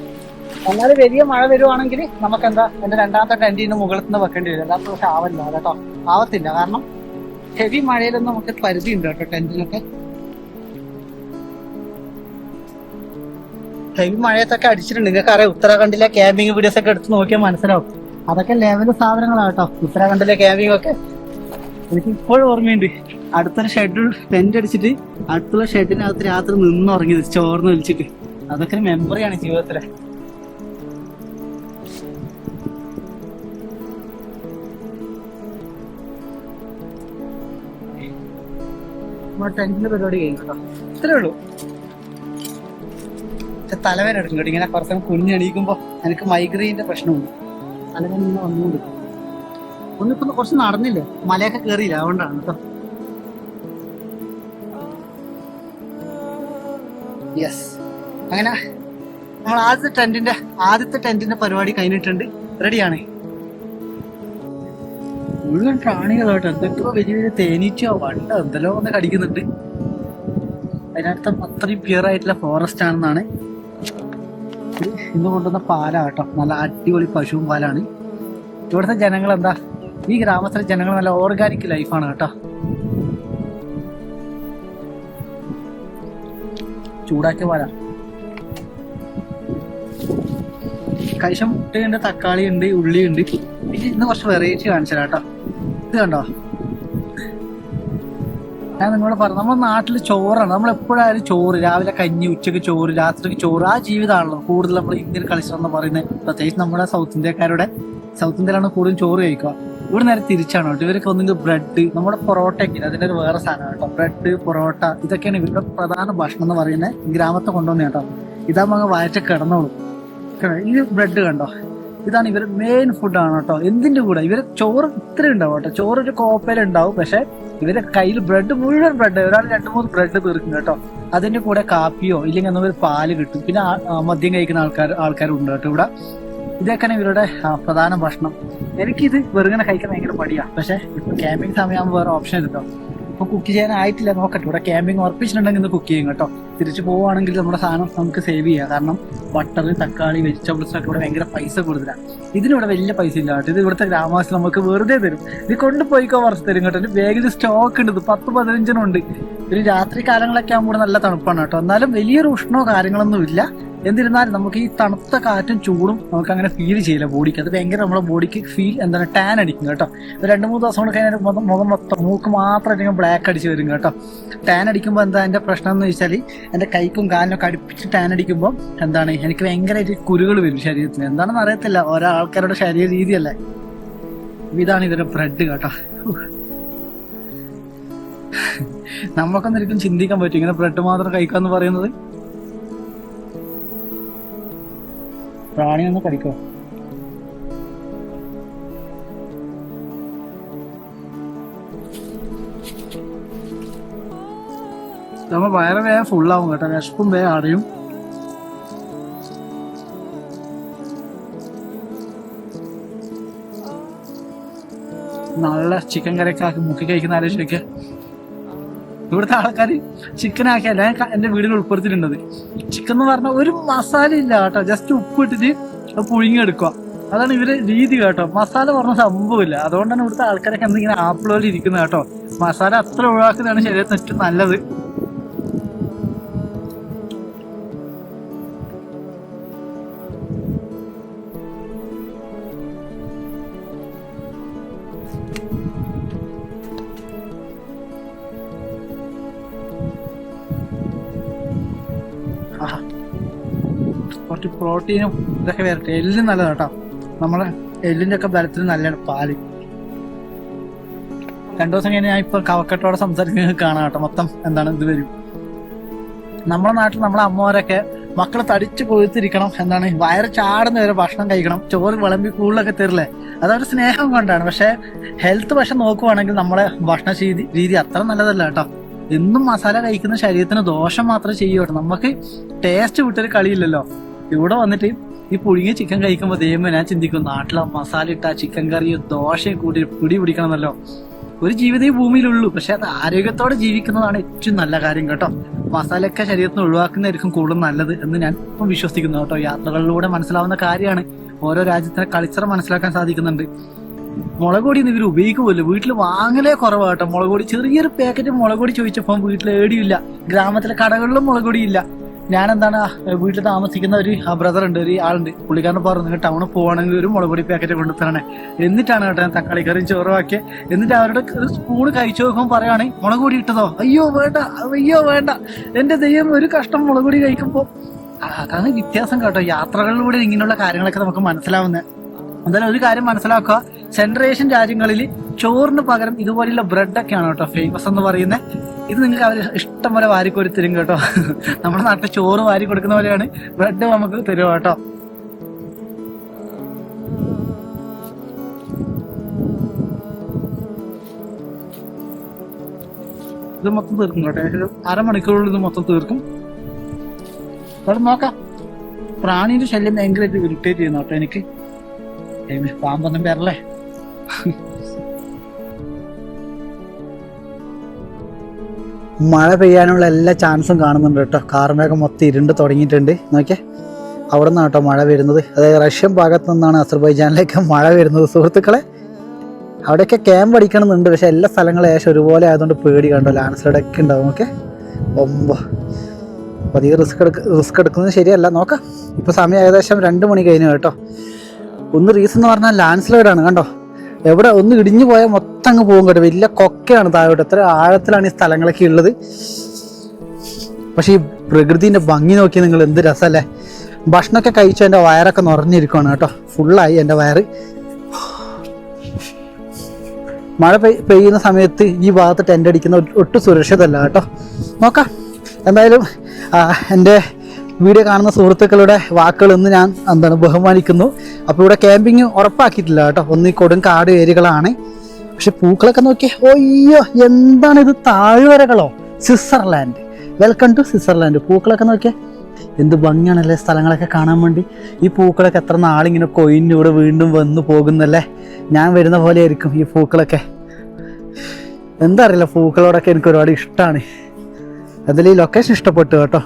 എന്നാലും വലിയ മഴ വരുവാണെങ്കിൽ നമുക്ക് എന്താ എന്റെ രണ്ടാമത്തെ ടെന്റിന് മുകളിൽ നിന്ന് വെക്കേണ്ടി വരും, അല്ലാത്ത പക്ഷെ ആവില്ല കേട്ടോ, ആവത്തില്ല. കാരണം ഹെവി മഴയിലൊന്നും നമുക്ക് പരിധി ഉണ്ട് കേട്ടോ ടെന്റിനൊക്കെ. ഹെവി മഴയത്തൊക്കെ അടിച്ചിട്ടുണ്ട്, നിങ്ങൾക്ക് അറിയാം. ഉത്തരാഖണ്ഡിലെ ക്യാമ്പിങ് വീഡിയോസ് ഒക്കെ എടുത്ത് നോക്കിയാൽ മനസ്സിലാവും, അതൊക്കെ ലെവല് സാധനങ്ങളാണ് കേട്ടോ ഉത്തരാഖണ്ഡിലെ ക്യാമ്പിംഗ് ഒക്കെ. എനിക്ക് ഇപ്പോഴും ഓർമ്മയുണ്ട്, അടുത്തൊരു ഷെഡ് ടെന്റ് അടിച്ചിട്ട് അടുത്തുള്ള ഷെഡിനകത്ത് രാത്രി നിന്നുറങ്ങിയത് ചോർന്ന് വലിച്ചിട്ട്. അതൊക്കെ ഒരു മെമ്മറിയാണ് ജീവിതത്തിലെ. നമ്മുടെ ടെന്റിന്റെ പരിപാടി കഴിഞ്ഞു കേട്ടോ, ഇത്രേ ഉള്ളൂ. തലവേദന എടുക്കും കേട്ടോ ഇങ്ങനെ കുറച്ച് കുഞ്ഞെണീക്കുമ്പോ. എനിക്ക് മൈഗ്രെയിന്റെ പ്രശ്നമുണ്ട്, തലവേദന ഇങ്ങനെ വന്നുകൊണ്ട്. ഒന്നിപ്പോ കുറച്ച് നടന്നില്ലേ, മലയൊക്കെ കയറിയില്ല, അതുകൊണ്ടാണ് കേട്ടോ. യെസ്, അങ്ങനെ നമ്മൾ ആദ്യത്തെ ടെന്റിന്റെ പരിപാടി കഴിഞ്ഞിട്ടുണ്ട്, റെഡിയാണ്. മുഴുവൻ പ്രാണികളായിട്ട് എന്തൊക്കെയോ വലിയ വലിയ തേനീച്ചയോ വണ്ടോ എന്തെല്ലോ ഒന്ന് കടിക്കുന്നുണ്ട്. അതിനർത്ഥം അത്രയും പ്യുവർ ആയിട്ടുള്ള ഫോറസ്റ്റ് ആണെന്നാണ്. ഇന്ന് കൊണ്ടുവന്ന പാലാണ് കേട്ടോ, നല്ല അടിപൊളി പശുവും പാലാണ്. ഇവിടുത്തെ ജനങ്ങൾ എന്താ, ഈ ഗ്രാമത്തിലെ ജനങ്ങൾ നല്ല ഓർഗാനിക് ലൈഫാണ് കേട്ടോ. ചൂടാക്കിയ പാല, കഴിച്ച മുട്ടയുണ്ട്, തക്കാളി ഉണ്ട്, ഉള്ളിയുണ്ട്. പിന്നെ ഇന്ന് കുറച്ച് വെറൈറ്റി കാണിച്ചു കേട്ടോ. ഇത് കണ്ടോ, ഞാൻ നിങ്ങളോട് പറഞ്ഞു, നമ്മുടെ നാട്ടിൽ ചോറാണ്. നമ്മൾ എപ്പോഴായാലും ചോറ്, രാവിലെ കഞ്ഞി, ഉച്ചക്ക് ചോറ്, രാത്രിക്ക് ചോറ്, ആ ജീവിതമാണല്ലോ കൂടുതൽ നമ്മൾ ഇന്ത്യൻ കൾച്ചർ എന്ന് പറയുന്നത്. പ്രത്യേകിച്ച് നമ്മുടെ സൗത്ത് ഇന്ത്യയിലാണ് കൂടുതൽ ചോറ് കഴിക്കുക. ഇവിടെ നേരെ തിരിച്ചാണ് കേട്ടോ. ഇവരൊക്കെ ഒന്നെങ്കിൽ ബ്രെഡ്, നമ്മുടെ പൊറോട്ടയൊക്കെ അതിൻ്റെ ഒരു വേറെ സാധനമാണ് കേട്ടോ. ബ്രെഡ്, പൊറോട്ട, ഇതൊക്കെയാണ് ഇവരുടെ പ്രധാന ഭക്ഷണം എന്ന് പറയുന്നത്. ഗ്രാമത്തെ കൊണ്ടുവന്ന കേട്ടോ, ഇതാകുമ്പോൾ അങ്ങ് വയറ്റ കിടന്നോളൂ. ഈ ബ്രെഡ് കണ്ടോ, ഇതാണ് ഇവർ മെയിൻ ഫുഡാണ് കേട്ടോ. എന്തിന്റെ കൂടെ ഇവര് ചോറ് ഇത്ര ഉണ്ടാവും കേട്ടോ, ചോറ് ഒരു കോപ്പയിലുണ്ടാവും. പക്ഷെ ഇവരെ കയ്യിൽ ബ്രെഡ്, മുഴുവൻ ബ്രെഡ്, ഒരാൾ 2-3 ബ്രെഡ് തീർക്കും കേട്ടോ. അതിന്റെ കൂടെ കാപ്പിയോ ഇല്ലെങ്കിൽ എന്തെങ്കിലും പാല് കിട്ടും. പിന്നെ മദ്യം കഴിക്കുന്ന ആൾക്കാരുണ്ട് കേട്ടോ ഇവിടെ. ഇതൊക്കെയാണ് ഇവരുടെ പ്രധാന ഭക്ഷണം. എനിക്കിത് വെറുങ്ങനെ കഴിക്കാൻ ഭയങ്കര മടിയാണ്. പക്ഷെ ഇപ്പൊ ക്യാമ്പിംഗ് സമയമാകുമ്പോൾ വേറെ ഓപ്ഷൻ ഇല്ലല്ലോ. ഇപ്പൊ കുക്ക് ചെയ്യാനായിട്ടില്ല, നോക്കട്ടെ. ഇവിടെ ക്യാമ്പിംഗ് ഉറപ്പിച്ചിട്ടുണ്ടെങ്കിൽ ഇന്ന് കുക്ക് ചെയ്യും കേട്ടോ. തിരിച്ചു പോവുകയാണെങ്കിൽ നമ്മുടെ സാധനം നമുക്ക് സേവ് ചെയ്യാം. കാരണം ബട്ടർ, തക്കാളി, വെജിറ്റബിൾസ് ഒക്കെ ഇവിടെ ഭയങ്കര പൈസ കൂടുതലാണ്. ഇതിനിവിടെ വലിയ പൈസ ഇല്ല കേട്ടോ. ഇത് ഇവിടുത്തെ ഗ്രാമവാസി നമുക്ക് വെറുതെ തരും. ഇത് കൊണ്ടുപോയിക്കോ കുറച്ച് തരും കേട്ടോ. ബാഗിൽ സ്റ്റോക്ക് ഉണ്ട്, 10-15 ഉണ്ട്. ഒരു രാത്രി കാലങ്ങളൊക്കെ ആകുമ്പോൾ നല്ല തണുപ്പാണ് കേട്ടോ. എന്നാലും വലിയൊരു ഉഷ്ണമോ കാര്യങ്ങളൊന്നും ഇല്ല. എന്നിരുന്നാലും നമുക്ക് ഈ തണുത്ത കാറ്റും ചൂടും നമുക്ക് അങ്ങനെ ഫീൽ ചെയ്യില്ല ബോഡിക്ക്. അത് ഭയങ്കര നമ്മുടെ ബോഡിക്ക് ഫീൽ എന്താണ് ടാൻ അടിക്കും കേട്ടോ. 2-3 ദിവസം കൊണ്ട് കഴിഞ്ഞാൽ മുഖം മൊത്തം മൂക്ക് മാത്രമായിട്ട് ബ്ലാക്ക് അടിച്ച് വരും കേട്ടോ. ടാൻ അടിക്കുമ്പോൾ എന്താ എൻ്റെ പ്രശ്നം എന്ന് വെച്ചാൽ എൻ്റെ കൈക്കും കാലിനൊക്കെ അടുപ്പിച്ച് ടാൻ അടിക്കുമ്പോൾ എന്താണ് എനിക്ക് ഭയങ്കരമായിട്ട് കുരുകൾ വരും ശരീരത്തിന്. എന്താണെന്ന് അറിയത്തില്ല, ഓരോ ആൾക്കാരുടെ ശരീര രീതിയല്ലേ. ഇതാണ് ഇതിന്റെ ബ്രെഡ് കേട്ടോ. നമുക്കൊന്നും ഒരിക്കലും ചിന്തിക്കാൻ പറ്റും ഇങ്ങനെ ബ്രെഡ് മാത്രം കഴിക്കാന്ന് പറയുന്നത്. പ്രാണി ഒന്ന് കഴിക്കോ? നമ്മൾ വയറ് വേഗം ഫുള്ളാവും കേട്ടോ, വിശപ്പും വേഗം അടയും. നല്ല ചിക്കൻ കറിയൊക്കെ ആക്കി മുക്കി കഴിക്കുന്ന ആലോചിച്ചൊക്കെ. ഇവിടുത്തെ ആൾക്കാർ ചിക്കൻ ആക്കിയല്ല എൻ്റെ വീടിൽ ഉൾപ്പെടുത്തിയിട്ടുണ്ടത്. ചിക്കൻ എന്ന് പറഞ്ഞാൽ ഒരു മസാല ഇല്ല കേട്ടോ, ജസ്റ്റ് ഉപ്പ് ഇട്ടിട്ട് പുഴുങ്ങിയെടുക്കുക. അതാണ് ഇവര് രീതി കേട്ടോ. മസാല പറഞ്ഞ സംഭവമില്ല. അതുകൊണ്ടാണ് ഇവിടുത്തെ ആൾക്കാരൊക്കെ എന്തെങ്കിലും ആപ്പിൾ പോലെ ഇരിക്കുന്നത് കേട്ടോ. മസാല അത്ര ഒഴിവാക്കുന്നതാണ് ശരീരത്തിന് ഏറ്റവും നല്ലത്. കുറച്ച് പ്രോട്ടീനും ഇതൊക്കെ വരട്ടെ. എല്ലും നല്ലതാണ് കേട്ടോ. നമ്മളെ എല്ലിൻ്റെ ഒക്കെ ബലത്തിന് നല്ലതാണ് പാല്. 2 ദിവസം കഴിഞ്ഞ് ഞാൻ ഇപ്പൊ കവക്കട്ടോടെ സംസാരിക്കുന്നത് കാണാം കേട്ടോ. മൊത്തം എന്താണ് ഇത് വരും. നമ്മുടെ നാട്ടിൽ നമ്മളെ അമ്മമാരൊക്കെ മക്കളെ തടിച്ചു കൊഴുത്തിരിക്കണം, എന്താണ് വയറ് ചാടുന്ന വരെ ഭക്ഷണം കഴിക്കണം, ചോറ് വിളമ്പി കൂടുതലൊക്കെ തരില്ലേ. അതൊരു സ്നേഹം കൊണ്ടാണ്. പക്ഷെ ഹെൽത്ത് പക്ഷെ നോക്കുവാണെങ്കിൽ നമ്മളെ ഭക്ഷണ രീതി അത്ര നല്ലതല്ല കേട്ടോ. എന്നും മസാല കഴിക്കുന്ന ശരീരത്തിന് ദോഷം മാത്രമേ ചെയ്യൂ കേട്ടോ. നമുക്ക് ടേസ്റ്റ് വിട്ടൊരു കളിയില്ലല്ലോ. ഇവിടെ വന്നിട്ട് ഈ പുഴുങ്ങിയ ചിക്കൻ കഴിക്കുമ്പോൾ ദൈവം ഞാൻ ചിന്തിക്കും, നാട്ടിലെ മസാല ഇട്ട ചിക്കൻ കറിയോ ദോശയും കൂട്ടി പിടി പിടിക്കണമെന്നല്ലോ. ഒരു ജീവിതം ഈ ഭൂമിയിലുള്ളൂ, പക്ഷെ അത് ആരോഗ്യത്തോടെ ജീവിക്കുന്നതാണ് ഏറ്റവും നല്ല കാര്യം കേട്ടോ. മസാലയൊക്കെ ശരീരത്തിന് ഒഴിവാക്കുന്നതായിരിക്കും കൂടുതൽ നല്ലത് എന്ന് ഞാൻ ഇപ്പം വിശ്വസിക്കുന്നു കേട്ടോ. യാത്രകളിലൂടെ മനസ്സിലാവുന്ന കാര്യമാണ്. ഓരോ രാജ്യത്തിന്റെ കൾച്ചർ മനസ്സിലാക്കാൻ സാധിക്കുന്നുണ്ട്. മുളക് പൊടി ഇവർ ഉപയോഗിക്കുമല്ലോ, വീട്ടിൽ വാങ്ങലേ കുറവാട്ടോ മുളക് പൊടി. ചെറിയൊരു പാക്കറ്റ് മുളക് പൊടി ചോദിച്ചപ്പോൾ വീട്ടിൽ ഏടിയില്ല. ഗ്രാമത്തിലെ കടകളിലും മുളക് പൊടിയില്ല. ഞാൻ എന്താണ് വീട്ടിൽ താമസിക്കുന്ന ഒരു ബ്രദർ ഉണ്ട്, ഒരു ആളുണ്ട്. പുള്ളിക്കാരൻ പറഞ്ഞു നിങ്ങൾ ടൗണിൽ പോകണമെങ്കിൽ ഒരു മുളക് പൊടി പാക്കറ്റ് കൊണ്ടുത്തരണേ. എന്നിട്ടാണ് കേട്ടോ ഞാൻ തക്കാളി കറിയും ചോറുമാക്കി. എന്നിട്ട് അവരുടെ ഒരു സ്പൂണ് കഴിച്ചു നോക്കുമ്പോൾ പറയുകയാണ് മുളക് പൊടി ഇട്ടതോ, അയ്യോ വേണ്ട എന്റെ ദൈവം, ഒരു കഷ്ടം മുളക് പൊടി കഴിക്കുമ്പോൾ. അതാണ് വ്യത്യാസം കേട്ടോ. യാത്രകളിലൂടെ ഇങ്ങനെയുള്ള കാര്യങ്ങളൊക്കെ നമുക്ക് മനസ്സിലാവുന്നത്. എന്തായാലും ഒരു കാര്യം മനസ്സിലാക്കുക, സെൻട്രൽ ഏഷ്യൻ രാജ്യങ്ങളിൽ ചോറിന് പകരം ഇതുപോലെയുള്ള ബ്രെഡൊക്കെയാണ് കേട്ടോ ഫേമസ് എന്ന് പറയുന്നത്. ഇത് നിങ്ങൾക്ക് അവർ ഇഷ്ടം പോലെ വാരിക്കോരി തരും കേട്ടോ. നമ്മുടെ നാട്ടിൽ ചോറ് വാരി കൊടുക്കുന്ന പോലെയാണ് ബ്രെഡ് നമുക്ക് തരുക കേട്ടോ. ഇത് മൊത്തം തീർക്കും കേട്ടോ. ഒരു അരമണിക്കൂറിൽ ഇത് മൊത്തം തീർക്കും. അത് നോക്കാം. പ്രാണിയുടെ ശല്യം ഭയങ്കരമായിട്ട് ഇറിറ്റേറ്റ് ചെയ്യുന്നു കേട്ടോ എനിക്ക്. പാമ്പൊന്നും പേരല്ലേ. മഴ പെയ്യാനുള്ള എല്ലാ ചാൻസും കാണുന്നുണ്ട് കേട്ടോ. കാർമേഘം മൊത്തം ഇരുണ്ട് തുടങ്ങിയിട്ടുണ്ട്. നോക്കിയേ, അവിടെ നിന്നാണ് കേട്ടോ മഴ വരുന്നത്. അതായത് റഷ്യൻ ഭാഗത്തു നിന്നാണ് അസർബൈജാനിലേക്ക് മഴ വരുന്നത് സുഹൃത്തുക്കളെ. അവിടെയൊക്കെ ക്യാമ്പ് അടിക്കണമെന്നുണ്ട്, പക്ഷെ എല്ലാ സ്ഥലങ്ങളും ഏകദേശം ഒരുപോലെ ആയതുകൊണ്ട് പേടി കണ്ടോ. ലാൻഡ് സ്ലൈഡ് ഒക്കെ ഉണ്ടാവും. ഓക്കെ, അധികം റിസ്ക് എടുക്കുന്നത് ശരിയല്ല. നോക്കാം. ഇപ്പോൾ സമയം ഏകദേശം 2 മണി കഴിഞ്ഞു കേട്ടോ. ഒന്ന് റീസൺ എന്ന് പറഞ്ഞാൽ ലാൻഡ് സ്ലൈഡാണ് കണ്ടോ. എവിടെ ഒന്ന് ഇടിഞ്ഞു പോയാൽ മൊത്തം അങ്ങ് പോകും കേട്ടോ. വലിയ കൊക്കയാണ് താഴോട്ട്. എത്ര ആഴത്തിലാണ് ഈ സ്ഥലങ്ങളൊക്കെ ഉള്ളത്. പക്ഷെ ഈ പ്രകൃതിന്റെ ഭംഗി നോക്കി നിങ്ങൾ, എന്ത് രസമല്ലേ. ഭക്ഷണമൊക്കെ കഴിച്ചു എൻ്റെ വയറൊക്കെ നിറഞ്ഞിരിക്കുകയാണ് കേട്ടോ. ഫുള്ളായി എൻ്റെ വയറ്. മഴ പെയ്യുന്ന സമയത്ത് ഈ ഭാഗത്ത് ടെൻ്റ് അടിക്കുന്ന ഒട്ടും സുരക്ഷിതമല്ല കേട്ടോ. നോക്കാം. എന്തായാലും എൻ്റെ വീഡിയോ കാണുന്ന സുഹൃത്തുക്കളുടെ വാക്കുകൾ ഇന്ന് ഞാൻ ബഹുമാനിക്കുന്നു. അപ്പോൾ ഇവിടെ ക്യാമ്പിങ് ഉറപ്പാക്കിയിട്ടില്ല കേട്ടോ. ഒന്ന് ഈ കൊടുങ്കാട് ഏരിയകളാണ്. പക്ഷെ പൂക്കളൊക്കെ നോക്കിയേ. ഓയ്യോ, എന്താണിത്, താഴ്വരകളോ? സ്വിറ്റ്സർലാൻഡ്. Welcome to Switzerland. പൂക്കളൊക്കെ നോക്കിയേ, എന്ത് ഭംഗിയാണല്ലേ സ്ഥലങ്ങളൊക്കെ കാണാൻ വേണ്ടി. ഈ പൂക്കളൊക്കെ എത്ര നാളിങ്ങനെ കൊയിഞ്ഞൂടെ വീണ്ടും വന്നു പോകുന്നല്ലേ. ഞാൻ വരുന്ന പോലെ ആയിരിക്കും ഈ പൂക്കളൊക്കെ. എന്താ അറിയില്ല, പൂക്കളോടൊക്കെ എനിക്ക് ഒരുപാട് ഇഷ്ടമാണ്. അതിൽ ഈ ലൊക്കേഷൻ ഇഷ്ടപ്പെട്ടു കേട്ടോ.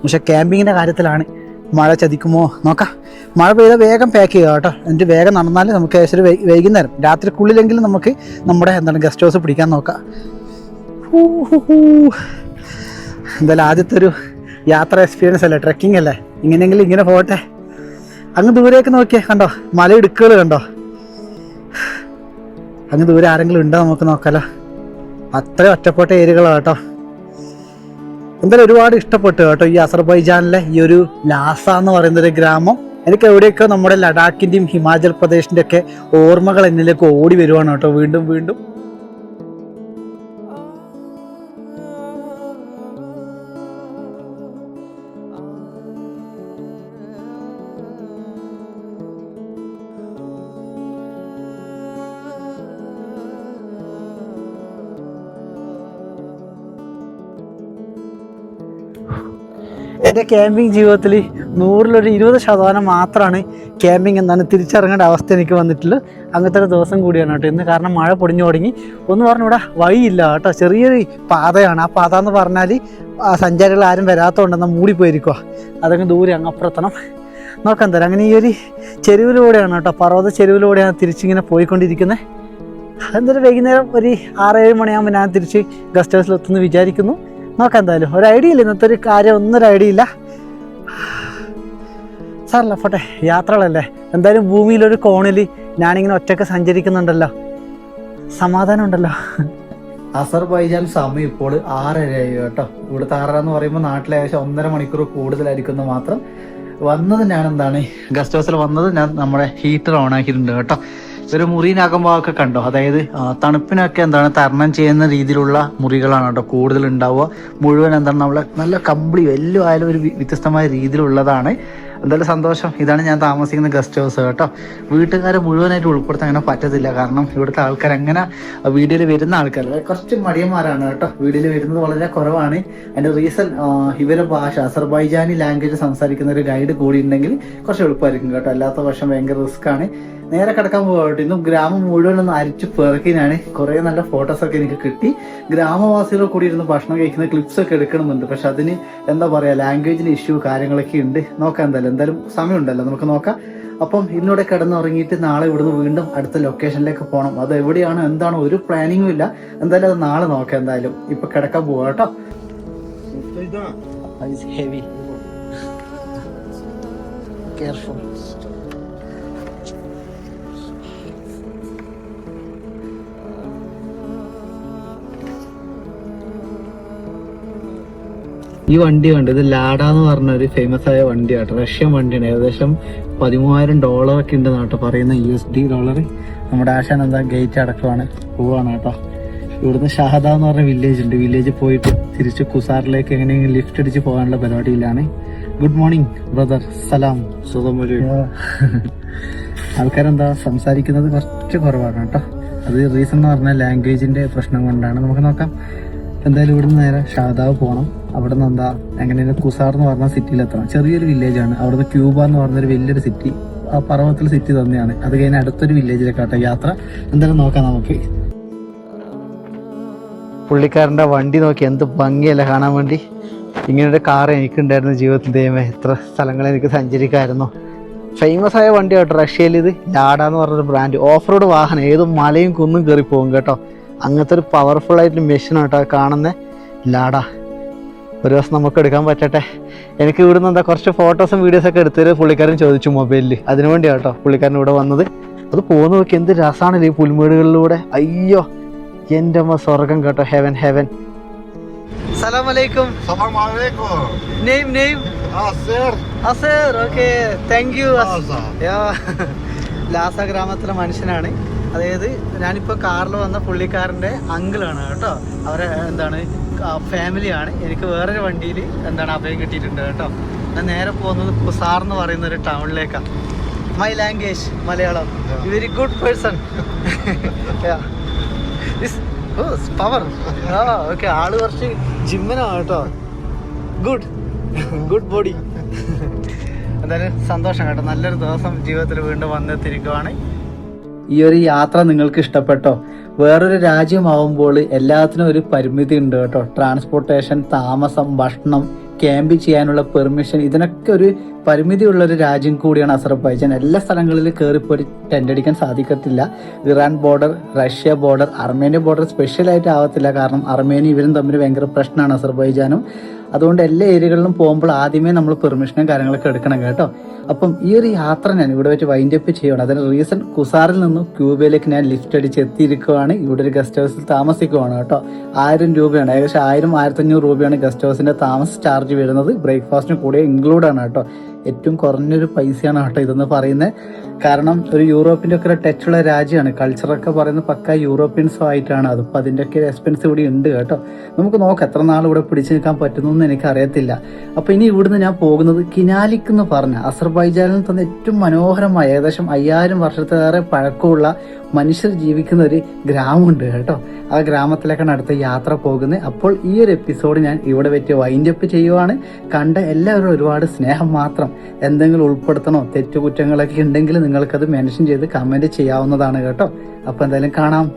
പക്ഷെ ക്യാമ്പിങ്ങിൻ്റെ കാര്യത്തിലാണ് മഴ ചതിക്കുമോ നോക്കാം. മഴ പെയ്താൽ വേഗം പാക്ക് ചെയ്യുക കേട്ടോ. എന്നിട്ട് വേഗം നടന്നാൽ നമുക്ക് ഏകദേശം വൈകുന്നേരം രാത്രിക്കുള്ളിലെങ്കിലും നമുക്ക് നമ്മുടെ ഗസ്റ്റ് ഹൗസ് പിടിക്കാൻ നോക്കാം. എന്തായാലും ആദ്യത്തെ ഒരു യാത്ര എക്സ്പീരിയൻസ് അല്ലേ, ട്രെക്കിംഗ് അല്ലേ. ഇങ്ങനെയെങ്കിലും ഇങ്ങനെ പോട്ടെ. അങ്ങ് ദൂരേക്ക് നോക്കിയേ, കണ്ടോ മല ഇടുക്കുകൾ കണ്ടോ. അങ്ങ് ദൂരെ ആരെങ്കിലും ഉണ്ടോ നമുക്ക് നോക്കാലോ. അത്രയും ഒറ്റപ്പെട്ട ഏരിയകളാണ് കേട്ടോ. എന്തായാലും ഒരുപാട് ഇഷ്ടപ്പെട്ടു കേട്ടോ ഈ അസർബൈജാനിലെ ഈ ഒരു ലാസ എന്ന് പറയുന്നൊരു ഗ്രാമം. എനിക്ക് എവിടെയൊക്കെ നമ്മുടെ ലഡാക്കിൻ്റെയും ഹിമാചൽ പ്രദേശിൻ്റെ ഒക്കെ ഓർമ്മകൾ എന്നിലേക്ക് ഓടി വരുവാണ് കേട്ടോ വീണ്ടും വീണ്ടും. എൻ്റെ ക്യാമ്പിങ് ജീവിതത്തിൽ 100-ൽ 20% മാത്രമാണ് ക്യാമ്പിങ് എന്താണ് തിരിച്ചിറങ്ങേണ്ട അവസ്ഥ എനിക്ക് വന്നിട്ടുള്ളത്. അങ്ങനത്തെ ഒരു ദിവസം കൂടിയാണ് കേട്ടോ ഇന്ന്. കാരണം മഴ പൊടിഞ്ഞു തുടങ്ങി. ഒന്ന് പറഞ്ഞു ഇവിടെ വഴിയില്ല കേട്ടോ, ചെറിയൊരു പാതയാണ്. ആ പാത എന്ന് പറഞ്ഞാൽ സഞ്ചാരികൾ ആരും വരാത്തതുകൊണ്ടെന്നാൽ മൂടിപ്പോയിരിക്കുക. അതങ്ങ് ദൂരെ അങ്ങ് അപ്പുറത്തണം നോക്കാൻ തരാം. അങ്ങനെ ഈ ഒരു ചെരുവിലൂടെയാണ് കേട്ടോ, പർവ്വത ചെരുവിലൂടെയാണ് തിരിച്ചിങ്ങനെ പോയിക്കൊണ്ടിരിക്കുന്നത്. എന്തായാലും വൈകുന്നേരം ഒരു 6-7 മണിയാകുമ്പോൾ ഞാൻ തിരിച്ച് ഗസ്റ്റ് ഹൗസിൽ എത്തുമെന്ന് വിചാരിക്കുന്നു. നോക്കാം എന്തായാലും. ഒരു ഐഡിയ ഇല്ല ഇന്നത്തെ ഒരു കാര്യം, ഒന്നൊരു ഐഡിയ ഇല്ല. സാറല്ല പോട്ടെ, യാത്രകളല്ലേ. എന്തായാലും ഭൂമിയിലൊരു കോണിൽ ഞാനിങ്ങനെ ഒറ്റയ്ക്ക് സഞ്ചരിക്കുന്നുണ്ടല്ലോ, സമാധാനം ഉണ്ടല്ലോ. അസർബൈജാൻ സമയം ഇപ്പോൾ 6:30 കേട്ടോ. ഇവിടുത്തെ 6:30 എന്ന് പറയുമ്പോൾ നാട്ടിലെ ഏകദേശം 1.5 മണിക്കൂർ കൂടുതലായിരിക്കുന്നു മാത്രം. വന്നത് ഞാൻ എന്താണ് ഗസ്റ്റ് ഹൗസിൽ വന്നത് ഞാൻ നമ്മുടെ ഹീറ്റർ ഓൺ ആക്കിയിട്ടുണ്ട് കേട്ടോ. ഒരു മുറിയിനകമ്പൊക്കെ കണ്ടോ, അതായത് തണുപ്പിനൊക്കെ എന്താണ് തരണം ചെയ്യുന്ന രീതിയിലുള്ള മുറികളാണ് കേട്ടോ കൂടുതൽ ഉണ്ടാവുക. മുഴുവൻ എന്താണ് നമ്മളെ നല്ല കമ്പിളി എല്ലാം ആയാലും ഒരു വ്യത്യസ്തമായ രീതിയിലുള്ളതാണ്. എന്തായാലും സന്തോഷം. ഇതാണ് ഞാൻ താമസിക്കുന്ന ഗസ്റ്റ് ഹൗസ് കേട്ടോ. വീട്ടുകാരെ മുഴുവനായിട്ട് ഉൾപ്പെടുത്താൻ അങ്ങനെ പറ്റത്തില്ല. കാരണം ഇവിടുത്തെ ആൾക്കാർ അങ്ങനെ വീഡിയോയിൽ വരുന്ന ആൾക്കാർ കുറച്ച് മടിയന്മാരാണ് കേട്ടോ. വീഡിയോയിൽ വരുന്നത് വളരെ കുറവാണ്. അതിൻ്റെ റീസൺ ഇവരെ ഭാഷ അസർബൈജാനി ലാംഗ്വേജ് സംസാരിക്കുന്ന ഒരു ഗൈഡ് കൂടി ഉണ്ടെങ്കിൽ കുറച്ച് എളുപ്പമായിരിക്കും കേട്ടോ. അല്ലാത്ത പക്ഷം ഭയങ്കര റിസ്ക് ആണ്. നേരെ കിടക്കാൻ പോകട്ടെ. ഇന്നും ഗ്രാമം മുഴുവനൊന്ന് അരിച്ചു പെറുക്കിനാണ്. കുറേ നല്ല ഫോട്ടോസൊക്കെ എനിക്ക് കിട്ടി. ഗ്രാമവാസികൾ കൂടി ഇരുന്ന് ഭക്ഷണം കഴിക്കുന്ന ക്ലിപ്സൊക്കെ എടുക്കണമെന്നുണ്ട്. പക്ഷെ അതിന് എന്താ പറയുക, ലാംഗ്വേജിന് ഇഷ്യൂ കാര്യങ്ങളൊക്കെ ഉണ്ട്. നോക്കാം എന്തായാലും സമയമുണ്ടല്ലോ, നമുക്ക് നോക്കാം. അപ്പം ഇന്നിവിടെ കിടന്നുറങ്ങിയിട്ട് നാളെ ഇവിടുന്ന് വീണ്ടും അടുത്ത ലൊക്കേഷനിലേക്ക് പോകണം. അത് എവിടെയാണോ എന്താണോ ഒരു പ്ലാനിങ്ങും ഇല്ല. എന്തായാലും അത് നാളെ നോക്കാം. എന്തായാലും ഇപ്പൊ കിടക്കാൻ പോവാ കേട്ടോ. Heavy careful. ഈ വണ്ടി കണ്ട്, ഇത് ലാഡ എന്ന് പറഞ്ഞ ഒരു ഫേമസ് ആയ വണ്ടിയാട്ടോ. റഷ്യൻ വണ്ടിയാണ്. ഏകദേശം $13,000 ഒക്കെ ഉണ്ട് നാട്ടോ പറയുന്ന USD. നമ്മുടെ ആശാൻ എന്താ ഗേറ്റ് അടക്കമാണ് പോവാണ് കേട്ടോ. ഇവിടുന്ന് ഷഹദ എന്ന് പറഞ്ഞ വില്ലേജ് ഉണ്ട്. വില്ലേജ് പോയിട്ട് തിരിച്ച് കുസാറിലേക്ക് എങ്ങനെയെങ്കിലും ലിഫ്റ്റ് അടിച്ച് പോകാനുള്ള പരിപാടിയിലാണ്. ഗുഡ് മോർണിംഗ് ബ്രദർ, സലാം. ആൾക്കാരെന്താ സംസാരിക്കുന്നത് കുറച്ച് കുറവാണ് കേട്ടോ. അത് റീസൺ എന്ന് പറഞ്ഞാൽ ലാംഗ്വേജിന്റെ പ്രശ്നം കൊണ്ടാണ്. നമുക്ക് നോക്കാം. എന്തായാലും ഇവിടുന്ന് നേരെ ഷാദാവ് പോകണം. അവിടെ നിന്ന് എന്താ എങ്ങനെയാണ് കുസാർ എന്ന് പറഞ്ഞ സിറ്റിയിലെത്തണം. ചെറിയൊരു വില്ലേജാണ്. അവിടുന്ന് ക്യൂബ എന്ന് പറഞ്ഞൊരു വലിയൊരു സിറ്റി, ആ പർവ്വതത്തിൽ സിറ്റി തന്നെയാണ്. അത് കഴിഞ്ഞ് അടുത്തൊരു വില്ലേജിലേക്കാട്ടോ യാത്ര. എന്തായാലും നോക്കാം നമുക്ക്. പുള്ളിക്കാരൻ്റെ വണ്ടി നോക്കി എന്ത് ഭംഗിയല്ല കാണാൻ വേണ്ടി. ഇങ്ങനൊരു കാർ എനിക്കുണ്ടായിരുന്നു ജീവിതത്തിൽ. ദൈവമേ, എത്ര സ്ഥലങ്ങളിൽ എനിക്ക് സഞ്ചരിക്കാമായിരുന്നു. ഫേമസ് ആയ വണ്ടി കേട്ടോ റഷ്യയിൽ. ഇത് ലാഡ എന്ന് പറഞ്ഞൊരു ബ്രാൻഡ്. ഓഫ് റോഡ് വാഹനം, ഏത് മലയും കുന്നും കയറി പോകും കേട്ടോ. അങ്ങനത്തെ ഒരു പവർഫുൾ ആയിട്ട് മെഷീൻ കേട്ടോ കാണുന്നത് ലാഡ. ഒരു ദിവസം നമുക്ക് എടുക്കാൻ പറ്റട്ടെ. എനിക്ക് ഇവിടുന്ന് എന്താ കുറച്ച് ഫോട്ടോസും വീഡിയോസൊക്കെ എടുത്തത് പുള്ളിക്കാരൻ ചോദിച്ചു മൊബൈലിൽ. അതിനു വേണ്ടിയാണ് കേട്ടോ പുള്ളിക്കാരൻ ഇവിടെ വന്നത്. അത് പോകുന്ന നോക്കി എന്ത് രസമാണല്ലോ ഈ പുൽമേടുകളിലൂടെ. അയ്യോ എൻ്റെ അമ്മ, സ്വർഗം കേട്ടോ. Heaven heaven. സലാമലൈക്കും. ലാസ ഗ്രാമത്തിലെ മനുഷ്യനാണ്. അതായത് ഞാനിപ്പോൾ കാറിൽ വന്ന പുള്ളിക്കാരൻ്റെ അങ്കിളാണ് കേട്ടോ. അവരെ എന്താണ് ഫാമിലിയാണ്. എനിക്ക് വേറൊരു വണ്ടിയിൽ എന്താണ് അഭയം കിട്ടിയിട്ടുണ്ട് കേട്ടോ. ഞാൻ നേരെ പോകുന്നത് കുസാർ എന്ന് പറയുന്ന ഒരു ടൗണിലേക്കാണ്. My language Malayalam. Very good person. Power. Okay, ആള് കുറച്ച് ജിമ്മനാണ് കേട്ടോ. Good body. എന്തായാലും സന്തോഷം കേട്ടോ. നല്ലൊരു ദിവസം ജീവിതത്തിൽ വീണ്ടും വന്നെത്തിയിരിക്കുവാണ്. ഈ ഒരു യാത്ര നിങ്ങൾക്ക് ഇഷ്ടപ്പെട്ടോ? വേറൊരു രാജ്യമാവുമ്പോൾ എല്ലാത്തിനും ഒരു പരിമിതി ഉണ്ട് കേട്ടോ. ട്രാൻസ്പോർട്ടേഷൻ, താമസം, ഭക്ഷണം, ക്യാമ്പ് ചെയ്യാനുള്ള പെർമിഷൻ, ഇതിനൊക്കെ ഒരു പരിമിതിയുള്ളൊരു രാജ്യം കൂടിയാണ് അസർബൈജാൻ. എല്ലാ സ്ഥലങ്ങളിലും കയറിപ്പോയി ടെൻ്റ് അടിക്കാൻ സാധിക്കത്തില്ല. Iran border, Russia border, Armenia border സ്പെഷ്യലായിട്ട് ആവത്തില്ല. കാരണം അർമേനിയ ഇവരും തമ്മിൽ ഭയങ്കര പ്രശ്നമാണ് അസർബൈജാനും. അതുകൊണ്ട് എല്ലാ ഏരിയകളിലും പോകുമ്പോൾ ആദ്യമേ നമ്മൾ പെർമിഷനും കാര്യങ്ങളൊക്കെ എടുക്കണം കേട്ടോ. അപ്പം ഈ ഒരു യാത്ര ഞാൻ ഇവിടെ വെച്ച് വൈൻഡ് അപ്പ് ചെയ്യുകയാണ്. അതിന് റീസൺ കുസാറിൽ നിന്നും ക്യൂബയിലേക്ക് ഞാൻ ലിഫ്റ്റ് അടിച്ച് എത്തിയിരിക്കുകയാണ്. ഇവിടെ ഒരു ഗസ്റ്റ് ഹൗസിൽ താമസിക്കുകയാണ് കേട്ടോ. 1000 രൂപയാണ്, ഏകദേശം 1000-1500 രൂപയാണ് ഗസ്റ്റ് ഹൗസിന്റെ താമസ ചാർജ് വരുന്നത്. ബ്രേക്ക്ഫാസ്റ്റിന് കൂടെ ഇൻക്ലൂഡ് ആണ് കേട്ടോ. ഏറ്റവും കുറഞ്ഞൊരു പൈസയാണ് കേട്ടോ ഇതെന്ന് പറയുന്നത്. കാരണം ഒരു യൂറോപ്പിന്റെ ഒക്കെ ടച്ചുള്ള രാജ്യമാണ്. കൾച്ചറൊക്കെ പറയുന്നത് പക്ക യൂറോപ്യൻസും ആയിട്ടാണ്. അതിപ്പോൾ അതിൻ്റെ ഒക്കെ എക്സ്പെൻസ് ഇവിടെ ഉണ്ട് കേട്ടോ. നമുക്ക് നോക്കാം എത്ര നാൾ ഇവിടെ പിടിച്ചു നിൽക്കാൻ പറ്റുന്നു എനിക്ക് അറിയത്തില്ല. അപ്പോൾ ഇനി ഇവിടുന്ന് ഞാൻ പോകുന്നത് കിനാലിക് എന്ന് പറഞ്ഞ അസർബൈജാനിൽ തന്നെ ഏറ്റവും മനോഹരമായ ഏകദേശം 5000 വർഷത്തിലേറെ പഴക്കമുള്ള മനുഷ്യർ ജീവിക്കുന്ന ഒരു ഗ്രാമമുണ്ട് കേട്ടോ. ആ ഗ്രാമത്തിലേക്കാണ് അടുത്ത യാത്ര പോകുന്നത്. അപ്പോൾ ഈ ഒരു എപ്പിസോഡ് ഞാൻ ഇവിടെ വെച്ച് വൈൻഡ് അപ്പ് ചെയ്യുവാണ്. കണ്ട എല്ലാവരും ഒരുപാട് സ്നേഹം മാത്രം. എന്തെങ്കിലും ഉൾപ്പെടുത്തണോ തെറ്റുകുറ്റങ്ങളൊക്കെ ഉണ്ടെങ്കിൽ നിങ്ങൾക്കത് മെൻഷൻ ചെയ്ത് കമന്റ് ചെയ്യാവുന്നതാണ് കേട്ടോ. അപ്പോൾ എന്തായാലും കാണാം.